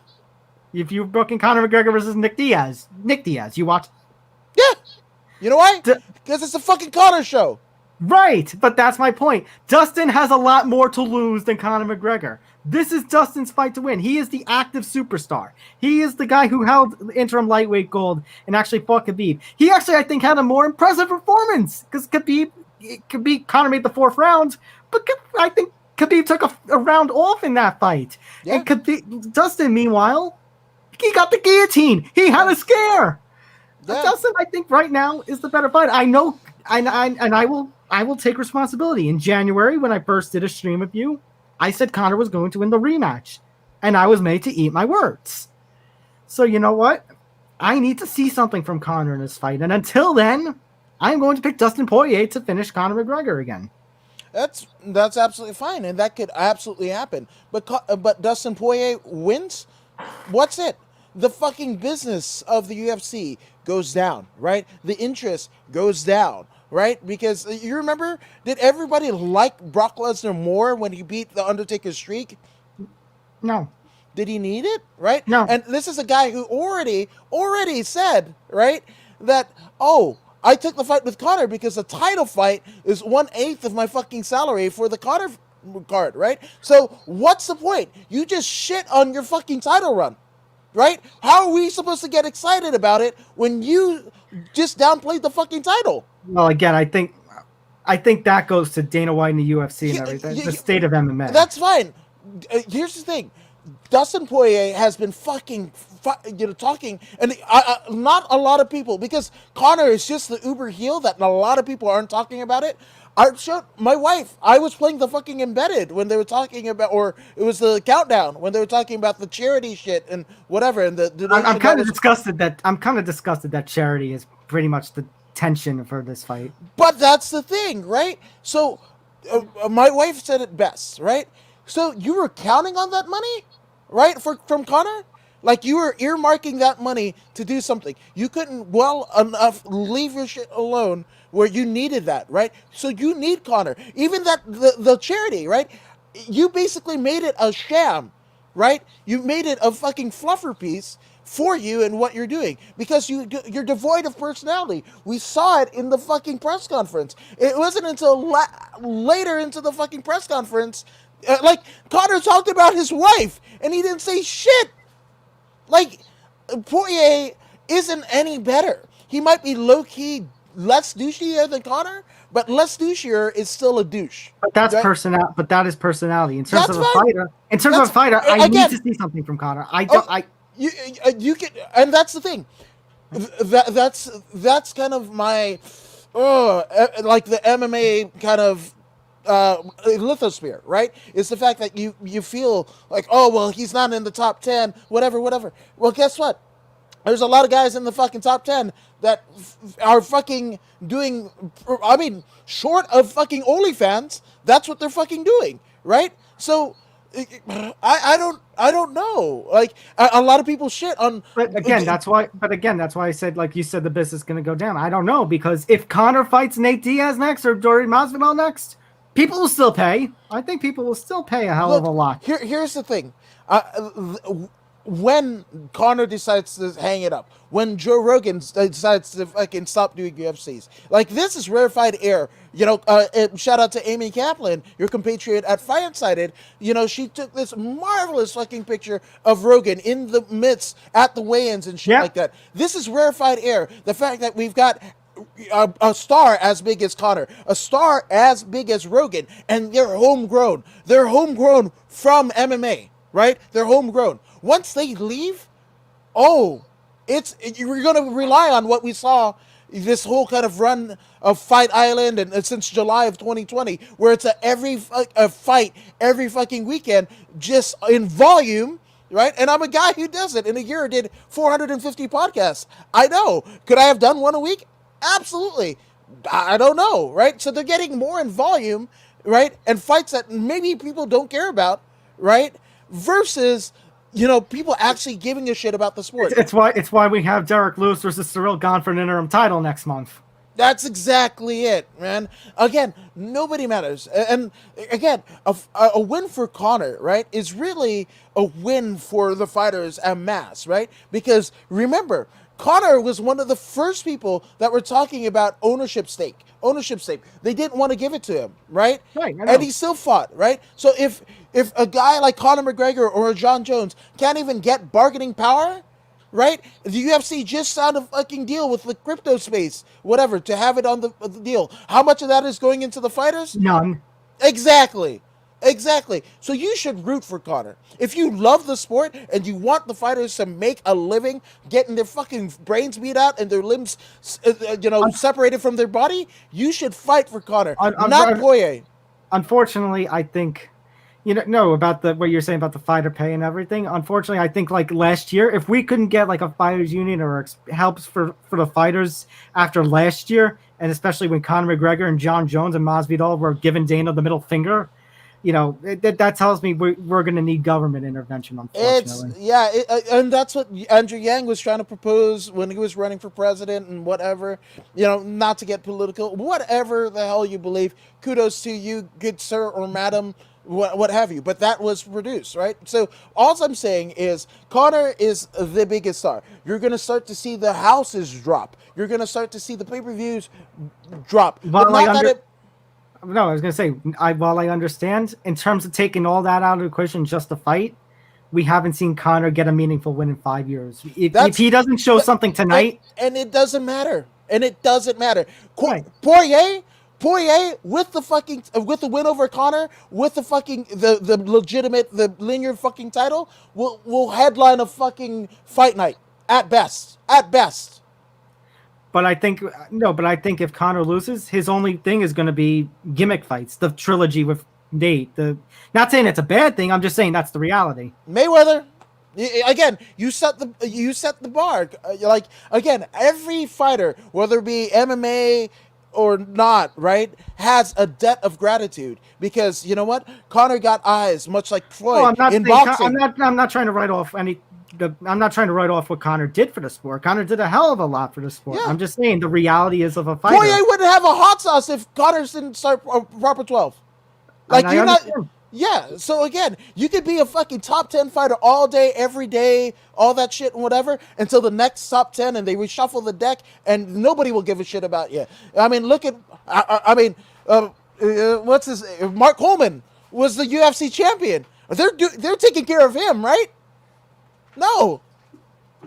If you're booking Conor McGregor versus Nick Diaz, you watch? Yeah. You know why? Because it's a fucking Conor show. Right, but that's my point. Dustin has a lot more to lose than Conor McGregor. This is Dustin's fight to win. He is the active superstar. He is the guy who held interim lightweight gold and actually fought Khabib. He actually, I think, had a more impressive performance because Conor made the 4th round, but I think Khabib took a round off in that fight. Yeah. And Dustin, meanwhile, he got the guillotine. He had a scare. Yeah. Dustin, I think right now is the better fight. I know, and I will take responsibility. In January, when I first did a stream with you, I said Conor was going to win the rematch, and I was made to eat my words. So you know what? I need to see something from Conor in this fight, and until then, I'm going to pick Dustin Poirier to finish Conor McGregor again. That's absolutely fine, and that could absolutely happen. But Dustin Poirier wins. What's it? The fucking business of the UFC goes down, right? The interest goes down, right? Because you remember, did everybody like Brock Lesnar more when he beat the Undertaker's streak? No. Did he need it? Right? No. And this is a guy who already said, right, that, I took the fight with Conor because the title fight is 1/8 of my fucking salary for the Conor card, right? So what's the point? You just shit on your fucking title run, right? How are we supposed to get excited about it when you just downplayed the fucking title? Well, again, I think that goes to Dana White and the UFC and everything. The state of MMA. That's fine. Here's the thing. Dustin Poirier has been talking, and not a lot of people, because Conor is just the uber heel that a lot of people aren't talking about it. I showed my wife, I was playing the fucking Embedded when they were talking about, or it was the Countdown when they were talking about the charity shit and whatever. And I'm kind of disgusted that charity is pretty much the tension for this fight. But that's the thing, right? So my wife said it best, right? So you were counting on that money, right, from Conor? Like you were earmarking that money to do something. You couldn't well enough leave your shit alone where you needed that, right? So you need Conor. Even that the charity, right? You basically made it a sham, right? You made it a fucking fluffer piece for you and what you're doing because you're devoid of personality. We saw it in the fucking press conference. It wasn't until later into the fucking press conference, like Conor talked about his wife and he didn't say shit. Like Poirier isn't any better. He might be low key less douchier than Conor, but less douchier is still a douche. But that's right? But that is personality. In terms of a fighter, I need to see something from Conor. You can, and that's the thing. That's kind of my, like the MMA kind of lithosphere, right? It's the fact that you feel like, oh well, he's not in the top 10, whatever. Well, guess what? There's a lot of guys in the fucking top 10 that are fucking doing, I mean, short of fucking OnlyFans, that's what they're fucking doing, right? So I don't know. Like a lot of people shit on. But again, that's why. But again, that's why I said, like you said, the business is going to go down. I don't know, because if Conor fights Nate Diaz next or Jordan Masvidal next, people will still pay. I think people will still pay a hell of a lot. Here's the thing. When Conor decides to hang it up, when Joe Rogan decides to fucking stop doing UFCs, like this is rarefied air. You know, shout out to Amy Kaplan, your compatriot at Firesided. You know, she took this marvelous fucking picture of Rogan in the midst at the weigh-ins and shit like that. This is rarefied air. The fact that we've got a star as big as Conor, a star as big as Rogan, and they're homegrown. They're homegrown from MMA, right? They're homegrown. Once they leave, you're going to rely on what we saw this whole kind of run of Fight Island and since July of 2020, where it's every fight every fucking weekend, just in volume. Right? And I'm a guy who does it. In a year, I did 450 podcasts. I know. Could I have done one a week? Absolutely. I don't know, right? So they're getting more in volume, right? And fights that maybe people don't care about, right? Versus, you know, people actually giving a shit about the sport. It's why we have Derek Lewis versus Cyril Gane for an interim title next month. That's exactly it, man. Again, nobody matters. And again, a win for Conor, right, is really a win for the fighters en masse, right? Because remember, Conor was one of the first people that were talking about ownership stake. They didn't want to give it to him, right? Right. And he still fought, right? So if a guy like Conor McGregor or John Jones can't even get bargaining power, right? The UFC just signed a fucking deal with the crypto space, whatever, to have it on the deal. How much of that is going into the fighters? None. Exactly. So you should root for Conor. If you love the sport and you want the fighters to make a living, getting their fucking brains beat out and their limbs, separated from their body, you should fight for Conor, not Poirier. Unfortunately, I think, about what you're saying about the fighter pay and everything. Unfortunately, I think like last year, if we couldn't get like a fighters union or helps for the fighters after last year, and especially when Conor McGregor and John Jones and Masvidal were giving Dana the middle finger, that tells me we're going to need government intervention, unfortunately. And that's what Andrew Yang was trying to propose when he was running for president and whatever, not to get political, whatever the hell you believe. Kudos to you, good sir or madam, what have you. But that was produced, right? So all I'm saying is Conor is the biggest star. You're going to start to see the houses drop. You're going to start to see the pay-per-views drop. No, I was going to say, while I understand, in terms of taking all that out of the equation just to fight, we haven't seen Conor get a meaningful win in 5 years. If he doesn't show something tonight... And it doesn't matter. Right. Poirier with the win over Conor, with the legitimate, the linear fucking title, will headline a fucking fight night at best. But I think if Conor loses, his only thing is going to be gimmick fights, the trilogy with Nate. Not saying it's a bad thing. I'm just saying that's the reality. Mayweather, again, you set the bar. Like again, every fighter, whether it be MMA or not, right, has a debt of gratitude because you know what? Conor got eyes, much like Floyd in boxing. I'm not trying to write off I'm not trying to write off what Conor did for the sport. Conor did a hell of a lot for the sport. Yeah. I'm just saying the reality is of a fighter. Poirier wouldn't have a hot sauce if Conor didn't start a proper 12. Like you're not. Yeah. So again, you could be a fucking top 10 fighter all day, every day, all that shit and whatever until the next top 10 and they reshuffle the deck and nobody will give a shit about you. I mean, look at. What's his? Mark Coleman was the UFC champion. They're taking care of him, right? No.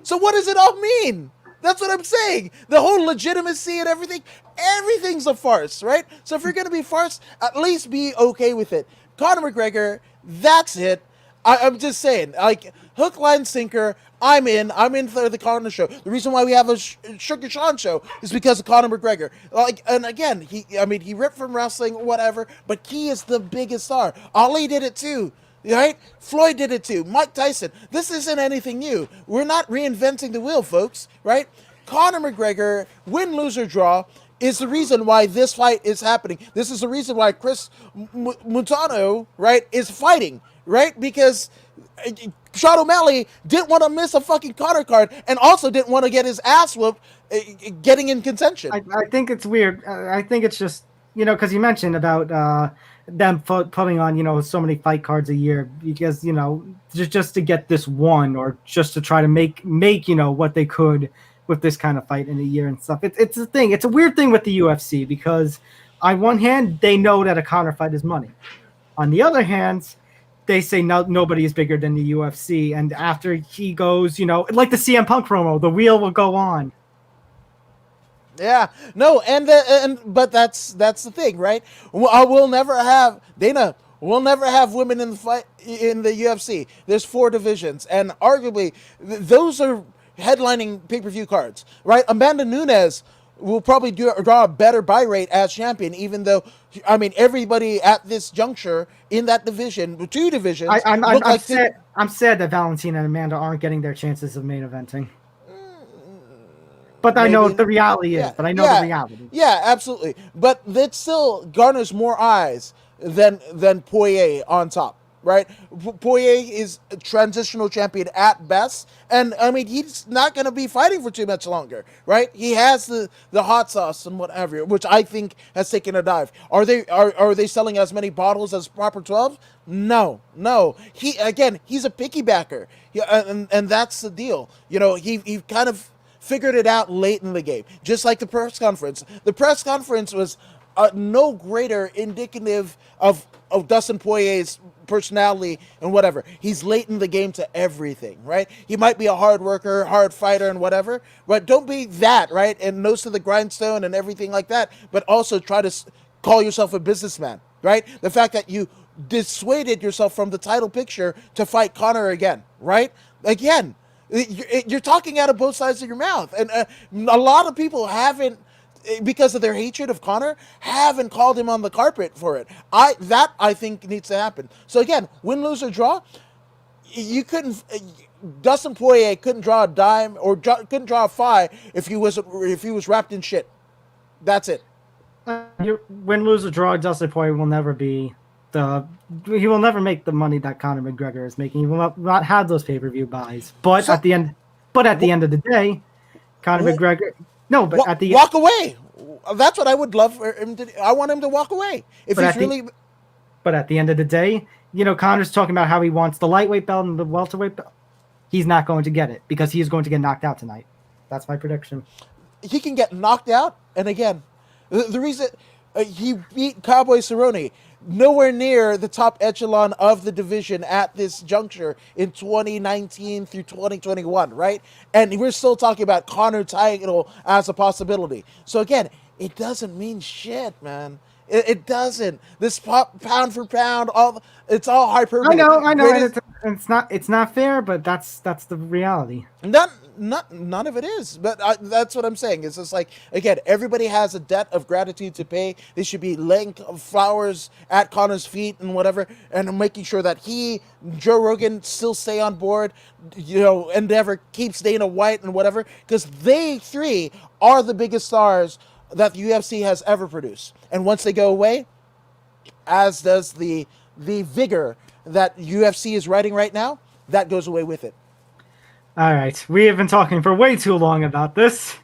So what does it all mean? That's what I'm saying. The whole legitimacy and everything's a farce, right? So if you're going to be farce, at least be okay with it. Conor McGregor, that's it. I'm just saying, like, hook, line, sinker, I'm in for the Conor show. The reason why we have a Sugar Sean show is because of Conor McGregor. Like, and again, he ripped from wrestling, whatever, but he is the biggest star. Ali did it too. Right? Floyd did it too. Mike Tyson. This isn't anything new. We're not reinventing the wheel, folks. Right? Conor McGregor, win, lose, or draw, is the reason why this fight is happening. This is the reason why Kris Moutinho, right, is fighting, right? Because Sean O'Malley didn't want to miss a fucking Conor card and also didn't want to get his ass whooped getting in contention. I think it's weird. I think it's just, because you mentioned about them putting on, so many fight cards a year because, just to get this one or just to try to make what they could with this kind of fight in a year and stuff. It's a thing. It's a weird thing with the UFC because on one hand, they know that a Conor fight is money. On the other hand, they say nobody is bigger than the UFC. And after he goes, like the CM Punk promo, the wheel will go on. Yeah, no, but that's the thing, right? We'll never have Dana. We'll never have women in the fight in the UFC. There's 4 divisions, and arguably those are headlining pay-per-view cards, right? Amanda Nunes will probably draw a better buy rate as champion, even though everybody at this juncture in that division, 2 divisions, I'm sad that Valentina and Amanda aren't getting their chances of main eventing. But I know the reality is. But I know the reality. Yeah, absolutely. But it still garners more eyes than Poirier on top, right? Poirier is a transitional champion at best, and he's not going to be fighting for too much longer, right? He has the hot sauce and whatever, which I think has taken a dive. Are they selling as many bottles as Proper 12? No. He's a picky backer, and that's the deal. He kind of figured it out late in the game, just like the press conference. The press conference was no greater indicative of Dustin Poirier's personality and whatever. He's late in the game to everything, right? He might be a hard worker, hard fighter and whatever, but don't be that, right? And nose to the grindstone and everything like that, but also try to call yourself a businessman, right? The fact that you dissuaded yourself from the title picture to fight Conor again, right? Again, you're talking out of both sides of your mouth, and a lot of people haven't, because of their hatred of Conor, haven't called him on the carpet for it. I think needs to happen. So again, win, lose, or draw. You couldn't. Dustin Poirier couldn't draw a dime or couldn't draw a five if he was wrapped in shit. That's it. Win, lose, or draw. Dustin Poirier will never be he will never make the money that Conor McGregor is making. He will not have those pay-per-view buys. But at the end of the day, Conor McGregor. No, but at the walk away. That's what I would love for him to. I want him to walk away if he's really. But at the end of the day, Conor's talking about how he wants the lightweight belt and the welterweight belt. He's not going to get it because he is going to get knocked out tonight. That's my prediction. He can get knocked out, and again, the reason he beat Cowboy Cerrone. Nowhere near the top echelon of the division at this juncture in 2019 through 2021, right? And we're still talking about Conor title as a possibility. So again, it doesn't mean shit, man. It doesn't. This pound for pound, it's all hyperbole. I know. It's not fair, but that's the reality. None of it is, but that's what I'm saying. It's just like, again, everybody has a debt of gratitude to pay. They should be laying flowers at Conor's feet and whatever, and making sure that Joe Rogan still stay on board, Endeavor keeps Dana White and whatever, because they 3 are the biggest stars that the UFC has ever produced. And once they go away, as does the vigor that UFC is riding right now, that goes away with it. All right, we have been talking for way too long about this.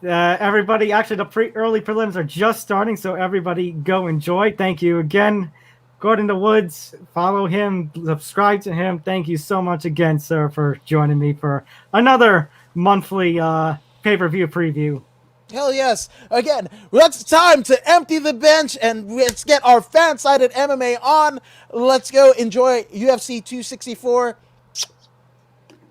Everybody, actually, the early prelims are just starting, so everybody go enjoy. Thank you again, Gordon the Woods. Follow him, subscribe to him. Thank you so much again, sir, for joining me for another monthly pay-per-view preview. Hell yes. Again, it's time to empty the bench and let's get our fan-sided MMA on. Let's go enjoy UFC 264.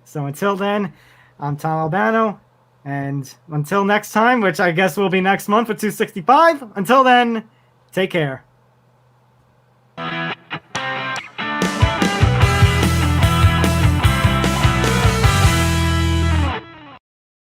So until then, I'm Tom Albano, and until next time, which I guess will be next month for 265, until then, take care.